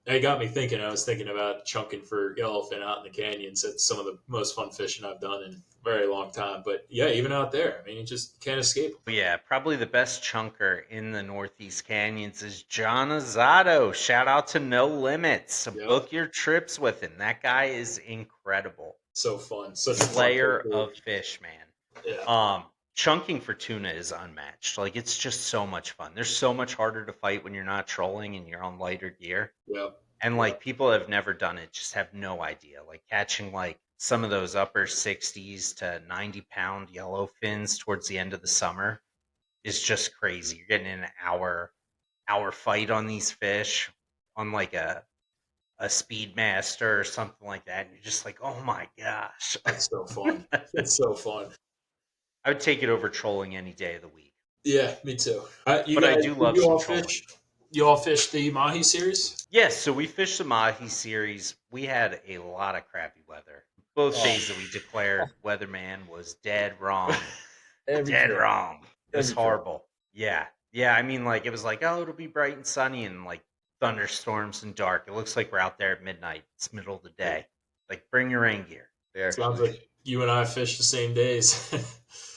it got me thinking. I was thinking about chunking for yellowfin out in the canyons. That's some of the most fun fishing I've done in a very long time. But yeah, even out there, I mean, you just can't escape them. Yeah, probably the best chunker in the Northeast Canyons is John Azzato. Shout out to No Limits. Yeah, Book your trips with him. That guy is incredible. so fun, such a fun Slayer fishery. of fish, man. Yeah, Chunking for tuna is unmatched. Like it's just so much fun. There's so much harder to fight when you're not trolling and you're on lighter gear. yeah, And yeah. like people have never done it, just have no idea. Like catching like some of those upper 60s to 90-pound yellow fins towards the end of the summer is just crazy. You're getting an hour fight on these fish on like a Speedmaster or something like that. And you're just like, oh my gosh. That's so fun. It's so fun. I would take it over trolling any day of the week. Yeah, me too. You But I guys, do love you some all trolling. fish? You all fish the Mahi series? Yes, so we fished the Mahi series. We had a lot of crappy weather. Both Oh. days that we declared weatherman was dead wrong. Every Dead trip. wrong. It was Every trip. horrible. Yeah. Yeah, I mean like it was like, oh, it'll be bright and sunny and like thunderstorms and dark. It looks like we're out there at midnight. It's middle of the day. Like bring your rain gear. They Sounds actually. like you and I fish the same days.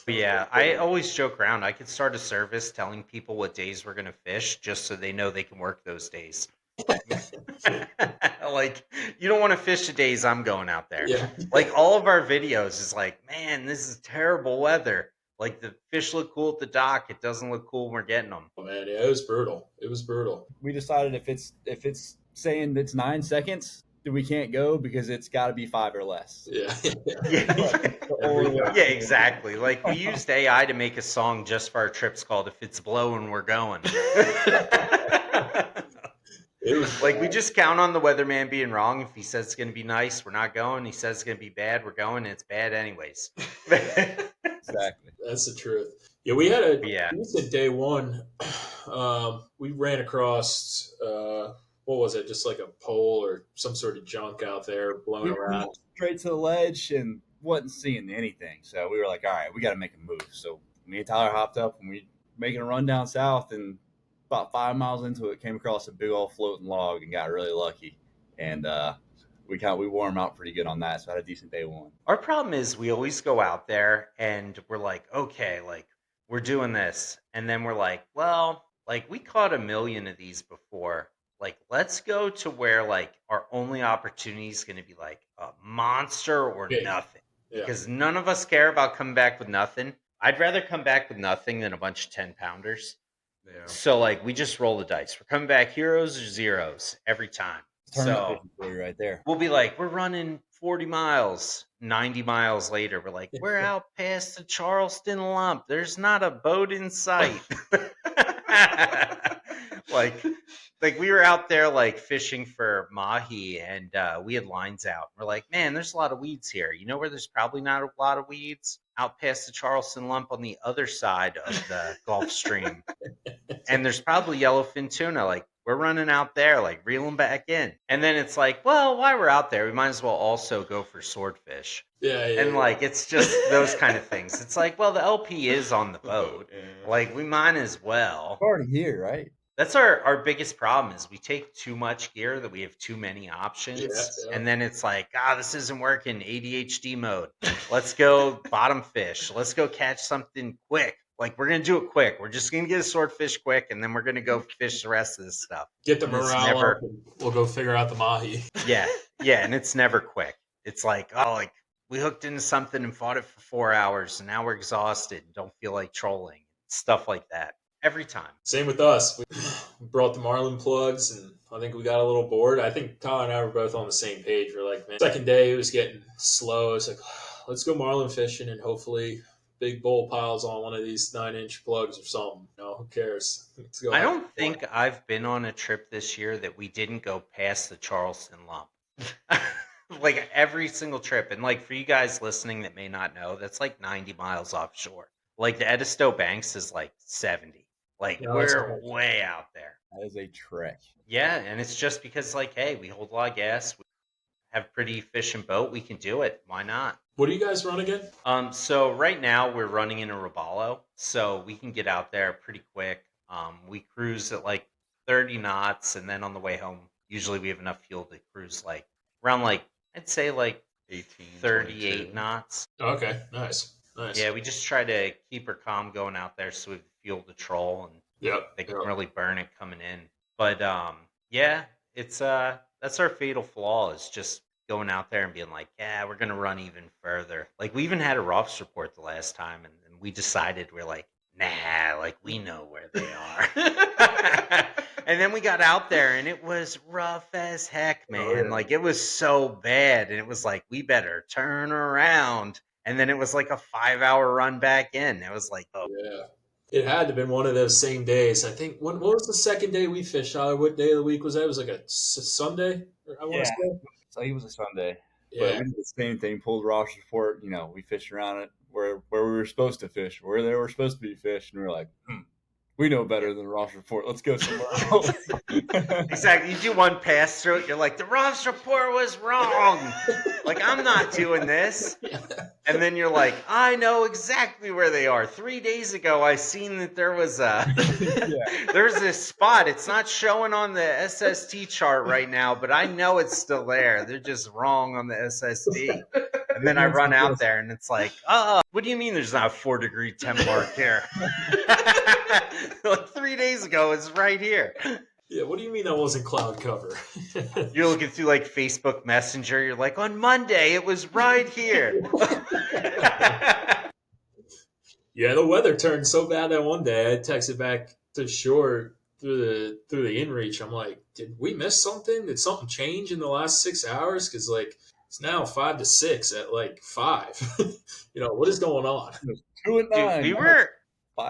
But yeah, I always joke around. I could start a service telling people what days we're going to fish just so they know they can work those days. Like, you don't want to fish the days I'm going out there. Yeah. Like, all of our videos is like, man, this is terrible weather. Like, the fish look cool at the dock. It doesn't look cool when we're getting them. Oh, man, yeah, it was brutal. It was brutal. We decided if it's saying it's 9 seconds, then we can't go because it's got to be 5 or less. Yeah. Yeah. Every Or- time. Yeah, exactly. Like, we used AI to make a song just for our trips called If It's Blowing, We're Going. It was Like, we just count on the weatherman being wrong. If he says it's going to be nice, we're not going. He says it's going to be bad, we're going, and it's bad anyways. Exactly. That's the truth. Yeah, we had a Yeah. decent day one. We ran across what was it? Just like a pole or some sort of junk out there blowing We around. went straight to the ledge and wasn't seeing anything. So we were like, all right, we got to make a move. So me and Tyler hopped up and we making a run down south, and about 5 miles into it, came across a big old floating log and got really lucky. And we wore him out pretty good on that. So I had a decent day one. Our problem is we always go out there and we're like, okay, like we're doing this. And then we're like, well, like we caught a million of these before. Like, let's go to where like our only opportunity is going to be like a monster or Big. nothing. Yeah. Because none of us care about coming back with nothing. I'd rather come back with nothing than a bunch of 10-pounders. Yeah. So like we just roll the dice. We're coming back heroes or zeros every time. Tournament So fishing for you right there. we'll be like, we're running 40 miles. 90 miles later, we're like, we're out past the Charleston lump. There's not a boat in sight. like like we were out there like fishing for mahi, and we had lines out. We're like, man, there's a lot of weeds here. You know where there's probably not a lot of weeds? Out past the Charleston lump on the other side of the Gulf Stream. And there's probably yellowfin tuna. Like, we're running out there, like reel them back in. And then it's like, well, while we're out there, we might as well also go for swordfish. Yeah. And like it's just those kind of things. It's like, well, the LP is on the boat. Like, we might as well. It's already here, right? That's our biggest problem is we take too much gear, that we have too many options. Yeah. And then it's like, this isn't working. ADHD mode. Let's go bottom fish. Let's go catch something quick. Like, we're going to do it quick. We're just going to get a swordfish quick, and then we're going to go fish the rest of this stuff. Get the And it's morale never- up, and we'll go figure out the mahi. Yeah. Yeah. And it's never quick. It's like, like we hooked into something and fought it for 4 hours, and now we're exhausted and don't feel like trolling. Stuff like that. Every time. Same with us. We brought the marlin plugs, and I think we got a little bored. I think Tyler and I were both on the same page. We're like, man, second day it was getting slow. It's like, let's go marlin fishing, and hopefully big bull piles on one of these 9-inch plugs or something. Who cares? Let's go. I don't think I've been on a trip this year that we didn't go past the Charleston lump. Like every single trip. And like for you guys listening that may not know, that's like 90 miles offshore. Like the Edisto Banks is like 70. Like we're way out there. That is a trek. Yeah, and it's just because like, hey, we hold a lot of gas. We have pretty efficient boat. We can do it. Why not? What do you guys run again? So right now we're running in a Robalo, so we can get out there pretty quick. We cruise at like 30 knots, and then on the way home, usually we have enough fuel to cruise like around like I'd say like 18, 38 22. knots. Okay, nice. Yeah, we just try to keep her calm going out there, so we have fuel to troll, and they can really burn it coming in. But yeah, it's that's our fatal flaw, is just going out there and being like, yeah, we're gonna run even further. Like we even had a Roths report the last time, and we decided we're like, nah, like we know where they are. And then we got out there, and it was rough as heck, man. Oh, yeah. Like it was so bad, and it was like, we better turn around. And then it was like a 5-hour run back in. It was like, Yeah. It had to have been one of those same days. I think, what was the second day we fished, Tyler? What day of the week was that? It was like a Sunday, I want to say. So it was a Sunday. Yeah. But we did the same thing, pulled Ross report, we fished around it where we were supposed to fish, where they were supposed to be fished, and we were like, we know better than Ross report. Let's go somewhere else. Exactly. You do one pass through it, you're like, the Roths report was wrong. Like, I'm not doing this. And then you're like, I know exactly where they are. 3 days ago, I seen that there was there's this spot. It's not showing on the SST chart right now, but I know it's still there. They're just wrong on the SST. And then I run out there, and it's like, what do you mean there's not a 4-degree temp mark here? Like 3 days ago, it's right here. Yeah, what do you mean that wasn't cloud cover? You're looking through like Facebook Messenger. You're like, on Monday, it was right here. Yeah, the weather turned so bad that one day I texted back to shore through the inReach. I'm like, did we miss something? Did something change in the last 6 hours? Because like it's now 5 to 6 at like 5. What is going on? 2 and 9. Dude,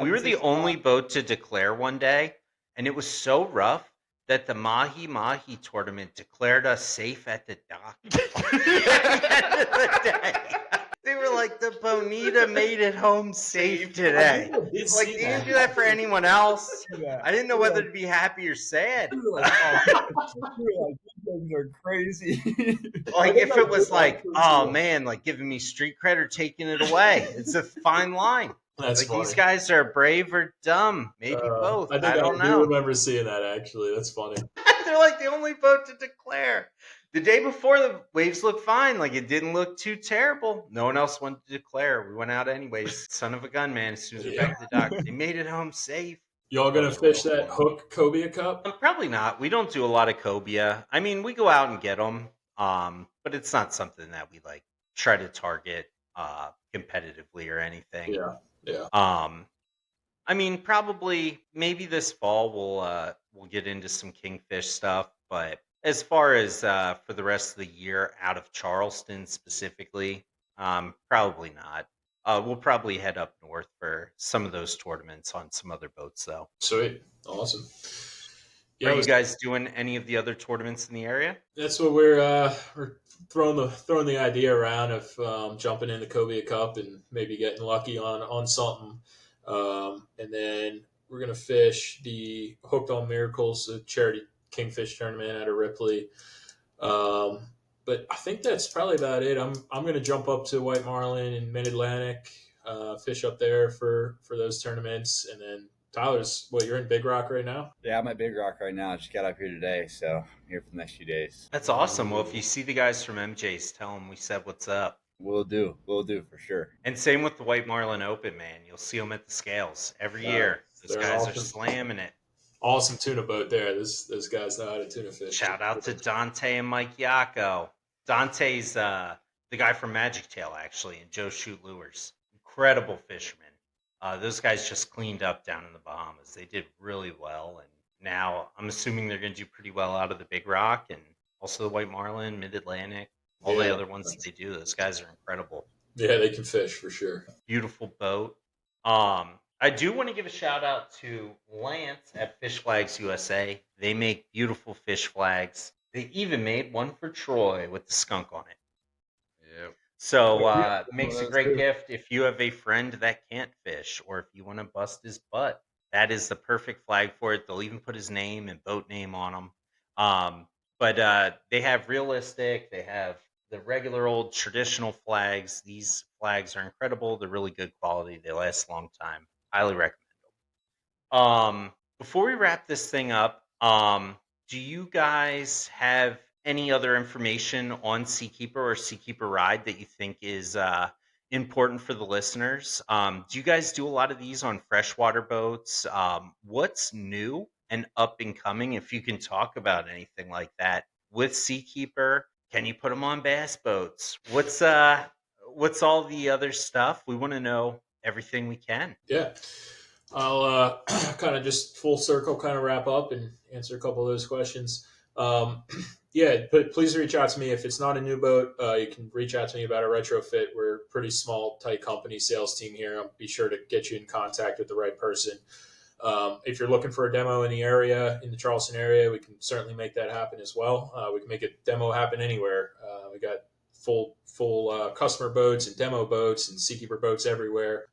we were the only boat to declare one day, and it was so rough that the Mahi Mahi tournament declared us safe at the dock. At the end of the day. They were like, the Bonita made it home safe today. Like, they didn't do that for anyone else. I didn't know whether to be happy or sad. We were like, these guys are crazy. Like, if it was like, oh man, like giving me street cred or taking it away. It's a fine line. That's like funny. These guys are brave or dumb. Maybe both. I think I don't do know. remember seeing that, actually. That's funny. They're like the only boat to declare. The day before, the waves looked fine. Like, it didn't look too terrible. No one else wanted to declare. We went out anyways. Son of a gun, man. As soon as we're back to the dock, they made it home safe. Y'all gonna fish that hook cobia cup? Probably not. We don't do a lot of cobia. I mean, we go out and get them, but it's not something that we like try to target competitively or anything. Yeah. Yeah. I mean, probably maybe this fall we'll get into some kingfish stuff, but as far as for the rest of the year out of Charleston specifically, probably not. We'll probably head up north for some of those tournaments on some other boats though. Sweet. Awesome. Are Yeah, you guys doing any of the other tournaments in the area? that's what we're throwing the idea around of jumping in the Cobia Cup and maybe getting lucky on something, and then we're gonna fish the Hooked on Miracles, a charity kingfish tournament out of Ripley. Um, but I think that's probably about it. I'm gonna jump up to White Marlin and Mid Atlantic, fish up there for those tournaments, and then Tyler's. What, you're in Big Rock right now? Yeah, I'm at Big Rock right now. I just got up here today, so I'm here for the next few days. That's awesome. Well, if you see the guys from MJ's, tell them we said what's up. We'll do for sure. And same with the White Marlin Open, man. You'll see them at the scales every year. Those They're guys are awesome. slamming it. Awesome tuna boat there. Those guys know how to tuna fish. Shout out to Dante and Mike Yako. Dante's the guy from Magic Tail, actually, and Joe Shoot Lures. Incredible fishermen. Those guys just cleaned up down in the Bahamas. They did really well, and now I'm assuming they're going to do pretty well out of the Big Rock and also the White Marlin, Mid Atlantic, all the other ones that they do. Those guys are incredible. Yeah, they can fish for sure. Beautiful boat. I do want to give a shout out to Lance at Fish Flags USA. They make beautiful fish flags. They even made one for Troy with the skunk on it. Yep. So makes a great gift if you have a friend that can't fish or if you want to bust his butt. That is the perfect flag for it. They'll even put his name and boat name on them. But they have realistic. They have the regular old traditional flags. These flags are incredible. They're really good quality. They last a long time. Highly recommend them. Before we wrap this thing up, do you guys have any other information on Seakeeper or Seakeeper Ride that you think is important for the listeners? Do you guys do a lot of these on freshwater boats? What's new and up and coming? If you can talk about anything like that with Seakeeper, can you put them on bass boats? What's all the other stuff? We want to know everything we can. Yeah. I'll kind of just full circle kind of wrap up and answer a couple of those questions. Yeah, but please reach out to me. If it's not a new boat, you can reach out to me about a retrofit. We're a pretty small, tight company, sales team here. I'll be sure to get you in contact with the right person. If you're looking for a demo in the area, in the Charleston area, we can certainly make that happen as well. We can make a demo happen anywhere. We got full customer boats and demo boats and Seakeeper boats everywhere.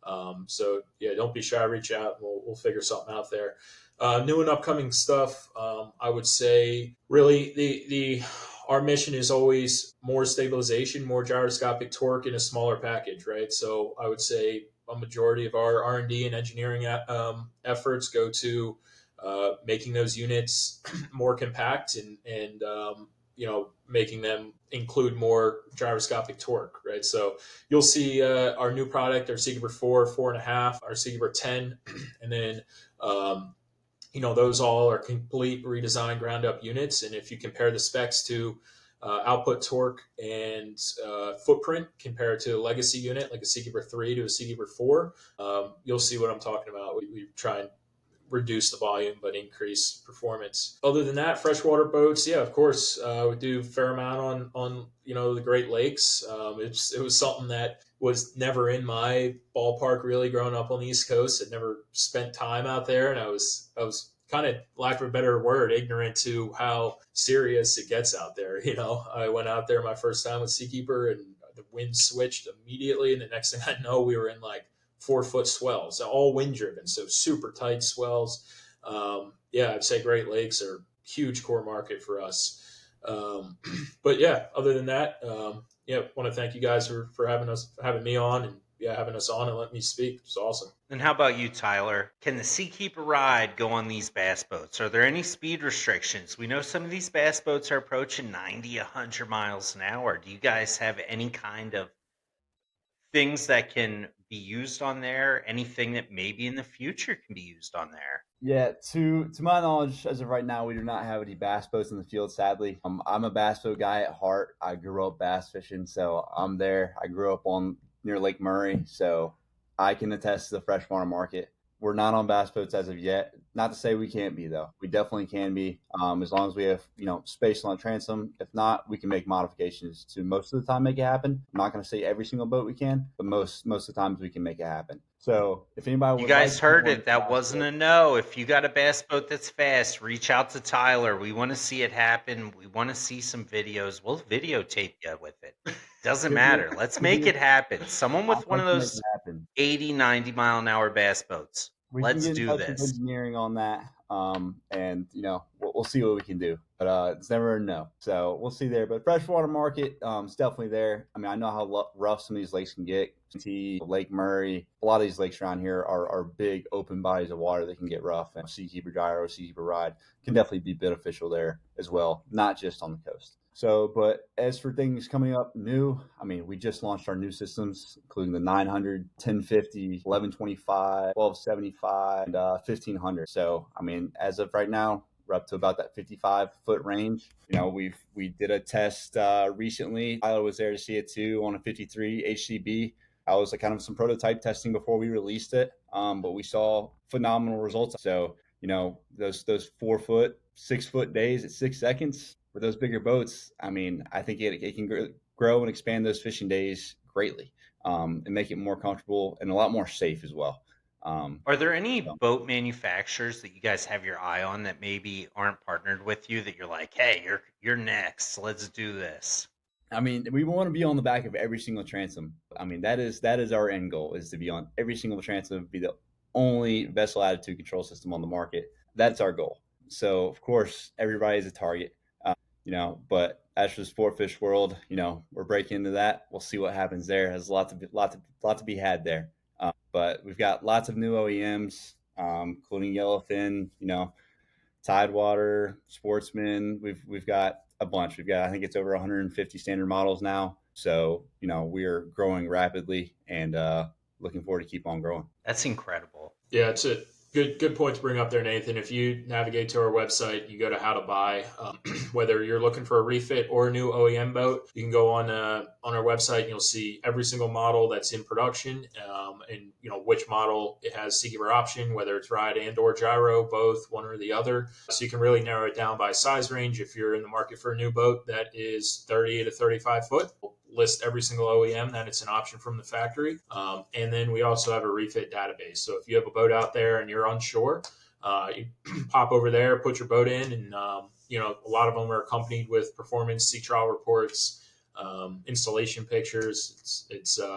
So yeah, don't be shy. Reach out. And we'll figure something out there. New and upcoming stuff. I would say really the our mission is always more stabilization, more gyroscopic torque in a smaller package, right? So I would say a majority of our R&D and engineering efforts go to making those units more compact and making them include more gyroscopic torque, right? So you'll see our new product, our Seakeeper 4, 4.5, our Seakeeper 10, and then those all are complete redesigned ground up units. And if you compare the specs to output torque and footprint compared to a legacy unit like a Seakeeper 3 to a Seakeeper 4, you'll see what I'm talking about. We try and reduce the volume but increase performance. Other than that, freshwater boats, yeah, of course, we do a fair amount on the Great Lakes. It was something that was never in my ballpark really growing up on the East Coast. I'd never spent time out there, and I was kind of, lack of a better word, ignorant to how serious it gets out there. I went out there my first time with Seakeeper, and the wind switched immediately, and the next thing I know, we were in like 4-foot swells, all wind driven, so super tight swells. I'd say Great Lakes are a huge core market for us. But yeah, other than that, want to thank you guys for having me on, and having us on and letting me speak. It's awesome. And how about you, Tyler? Can the Seakeeper Ride go on these bass boats? Are there any speed restrictions? We know some of these bass boats are approaching 90, 100 miles an hour. Do you guys have any kind of things that can be used on there? Anything that maybe in the future can be used on there? Yeah, to my knowledge, as of right now, we do not have any bass boats in the field, sadly. I'm a bass boat guy at heart. I grew up bass fishing, so I'm there. I grew up near Lake Murray, so I can attest to the freshwater market. We're not on bass boats as of yet. Not to say we can't be, though. We definitely can be, as long as we have space on the transom. If not, we can make modifications to most of the time make it happen. I'm not going to say every single boat we can, but most of the times we can make it happen. So if anybody You would like guys to heard go on it. That bass wasn't boat, a no. If you got a bass boat that's fast, reach out to Tyler. We want to see it happen. We want to see some videos. We'll videotape you with it. Doesn't could be, matter. Let's could be make it happen. Someone I'd with one like of to make it those happen. 80, 90 mile an hour bass boats. We can Let's get in do touch with this. engineering on that, and we'll see what we can do. But it's never a no, so we'll see there. But freshwater market, it's definitely there. I mean, I know how rough some of these lakes can get. Lake Murray, a lot of these lakes around here are big open bodies of water that can get rough. And Seakeeper Gyro, Seakeeper Ride can definitely be beneficial there as well, not just on the coast. So, but as for things coming up new, I mean, we just launched our new systems, including the 900, 1050, 1125, 1275, and 1500. So, I mean, as of right now, we're up to about that 55-foot range. We did a test recently. Tyler was there to see it too on a 53 HCB. I was kind of some prototype testing before we released it, but we saw phenomenal results. So, those 4-foot, 6-foot days at 6 seconds with those bigger boats, I mean, I think it can grow and expand those fishing days greatly, and make it more comfortable and a lot more safe as well. Are there any So, boat manufacturers that you guys have your eye on that maybe aren't partnered with you that you're like, hey, you're next. Let's do this. I mean, we want to be on the back of every single transom. I mean, that is our end goal, is to be on every single transom, be the only vessel attitude control system on the market. That's our goal. So, of course, everybody's a target. But as for the sport fish world, we're breaking into that. We'll see what happens there. There's a lot to be had there. But we've got lots of new OEMs, including Yellowfin, Tidewater, Sportsman. We've got a bunch. I think it's over 150 standard models now. So we are growing rapidly, and looking forward to keep on growing. That's incredible. Yeah, it's a good point to bring up there, Nathan. If you navigate to our website, you go to how to buy. Whether you're looking for a refit or a new OEM boat, you can go on our website and you'll see every single model that's in production, and which model it has Seakeeper option, whether it's ride and or gyro, both one or the other. So you can really narrow it down by size range. If you're in the market for a new boat that is 30 to 35 foot, list every single OEM that it's an option from the factory. And then we also have a refit database. So if you have a boat out there and you're unsure, you pop over there, put your boat in, and a lot of them are accompanied with performance sea trial reports, installation pictures.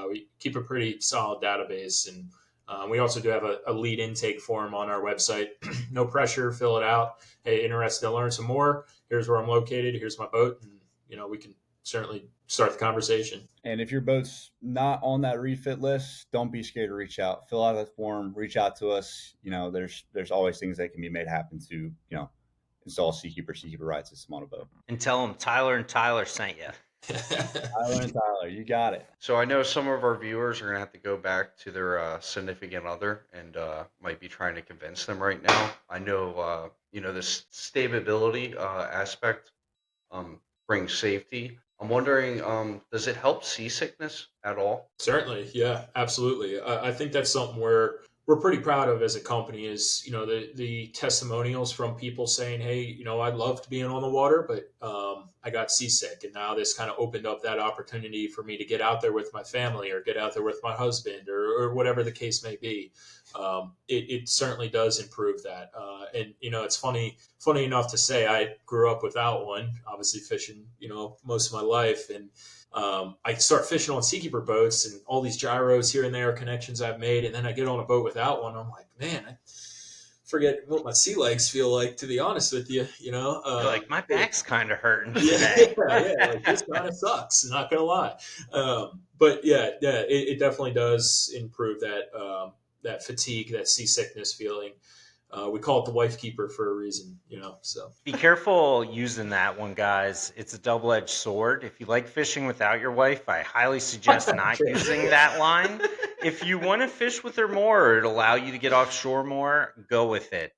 We keep a pretty solid database, and we also do have a lead intake form on our website. No pressure, fill it out. Hey, interested to learn some more? Here's where I'm located. Here's my boat, and we can certainly start the conversation. And if your boat's not on that refit list, don't be scared to reach out. Fill out that form, reach out to us. There's always things that can be made happen to install Seakeeper Ride system on a boat. And tell them Tyler and Tyler sent you. Tyler, you got it. So I know some of our viewers are going to have to go back to their significant other and might be trying to convince them right now. I know, this stability aspect brings safety. I'm wondering, does it help seasickness at all? Certainly, yeah, absolutely. I think that's something we're pretty proud of as a company. Is the testimonials from people saying, "Hey, I'd love to be in on the water, but I got seasick, and now this kind of opened up that opportunity for me to get out there with my family, or get out there with my husband, or whatever the case may be." It certainly does improve that. And it's funny enough to say I grew up without one, obviously fishing, most of my life. And I start fishing on Seakeeper boats and all these gyros here and there, connections I've made. And then I get on a boat without one. I'm like, man, I forget what my sea legs feel like, to be honest with you, You're like, my back's kind of hurting yeah, today. like this kind of sucks, not gonna lie. But yeah, it definitely does improve that fatigue, that seasickness feeling. We call it the wife keeper for a reason, so. Be careful using that one, guys. It's a double-edged sword. If you like fishing without your wife, I highly suggest not using that line. If you want to fish with her more, or it allow you to get offshore more, go with it.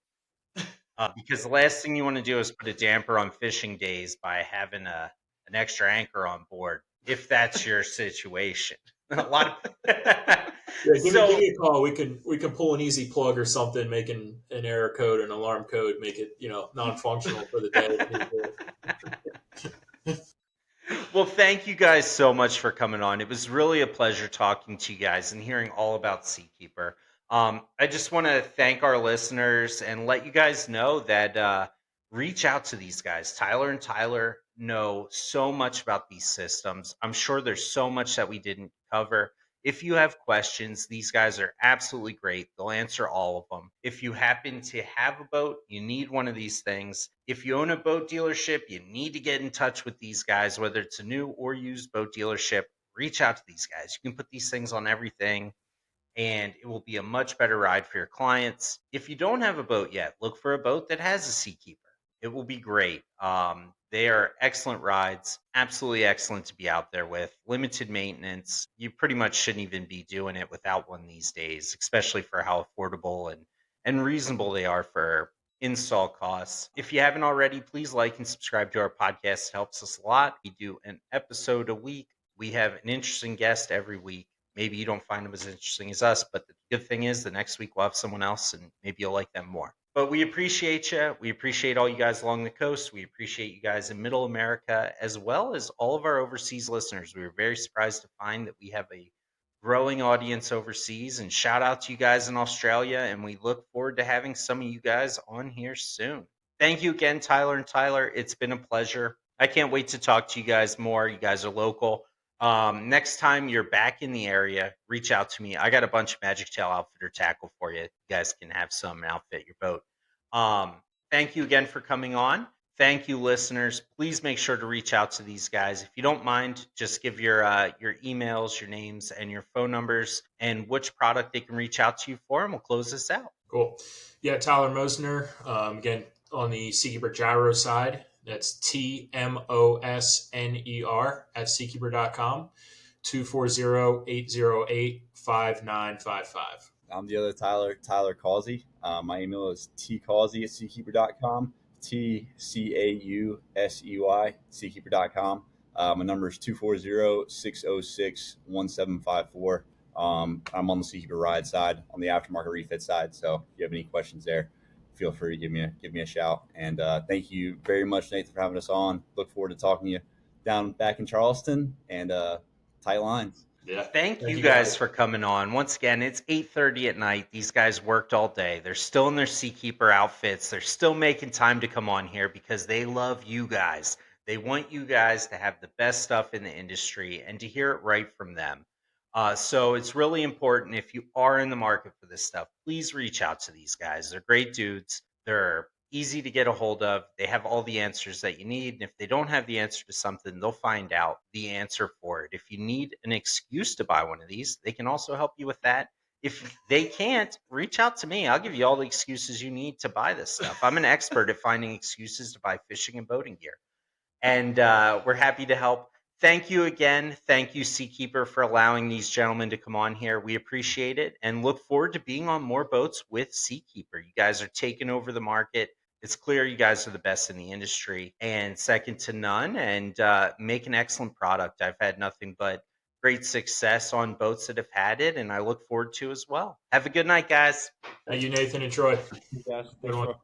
Because the last thing you want to do is put a damper on fishing days by having an extra anchor on board, if that's your situation. A lot of. Yeah, give So me a call. We can pull an easy plug or something, make an error code, an alarm code, make it non-functional for the day. Well, thank you guys so much for coming on. It was really a pleasure talking to you guys and hearing all about Seakeeper. I just want to thank our listeners and let you guys know that reach out to these guys. Tyler and Tyler know so much about these systems. I'm sure there's so much that we didn't cover. If you have questions, these guys are absolutely great. They'll answer all of them. If you happen to have a boat, you need one of these things. If you own a boat dealership, you need to get in touch with these guys, whether it's a new or used boat dealership. Reach out to these guys. You can put these things on everything, and it will be a much better ride for your clients. If you don't have a boat yet, look for a boat that has a Seakeeper. It will be great. They are excellent rides, absolutely excellent to be out there with. Limited maintenance. You pretty much shouldn't even be doing it without one these days, especially for how affordable and reasonable they are for install costs. If you haven't already, please like and subscribe to our podcast. It helps us a lot. We do an episode a week. We have an interesting guest every week. Maybe you don't find them as interesting as us, but the good thing is the next week we'll have someone else and maybe you'll like them more. But we appreciate you. We appreciate all you guys along the coast. We appreciate you guys in Middle America, as well as all of our overseas listeners. We were very surprised to find that we have a growing audience overseas. And shout out to you guys in Australia. And we look forward to having some of you guys on here soon. Thank you again, Tyler and Tyler. It's been a pleasure. I can't wait to talk to you guys more. You guys are local. Next time you're back in the area, reach out to me. I got a bunch of Magic Tail Outfitter tackle for you. You guys can have some and outfit your boat. Thank you again for coming on. Thank you, listeners. Please make sure to reach out to these guys. If you don't mind, just give your emails, your names, and your phone numbers, and which product they can reach out to you for, and we'll close this out. Cool. Yeah, Tyler Mosner. Again, on the Seakeeper Gyro side, that's Tmosner at seakeeper.com, 240-808-5955. I'm the other Tyler Causey. My email is tcausey at seakeeper.com, TCAUSEY, seakeeper.com. My number is 240-606-1754. I'm on the Seakeeper Ride side, on the aftermarket refit side. So if you have any questions there, feel free to give me a shout. And thank you very much, Nathan, for having us on. Look forward to talking to you down back in Charleston, and tight lines. Yeah. Thank you guys for coming on. Once again, it's 8:30 at night. These guys worked all day. They're still in their Seakeeper outfits. They're still making time to come on here because they love you guys. They want you guys to have the best stuff in the industry and to hear it right from them. So it's really important, if you are in the market for this stuff, please reach out to these guys. They're great dudes. They're easy to get a hold of. They have all the answers that you need. And if they don't have the answer to something, they'll find out the answer for it. If you need an excuse to buy one of these, they can also help you with that. If they can't, reach out to me. I'll give you all the excuses you need to buy this stuff. I'm an expert at finding excuses to buy fishing and boating gear. And we're happy to help. Thank you again. Thank you, Seakeeper, for allowing these gentlemen to come on here. We appreciate it and look forward to being on more boats with Seakeeper. You guys are taking over the market. It's clear you guys are the best in the industry and second to none, and make an excellent product. I've had nothing but great success on boats that have had it, and I look forward to as well. Have a good night, guys. Thank you, Nathan and Troy. Thank you, guys. Good one.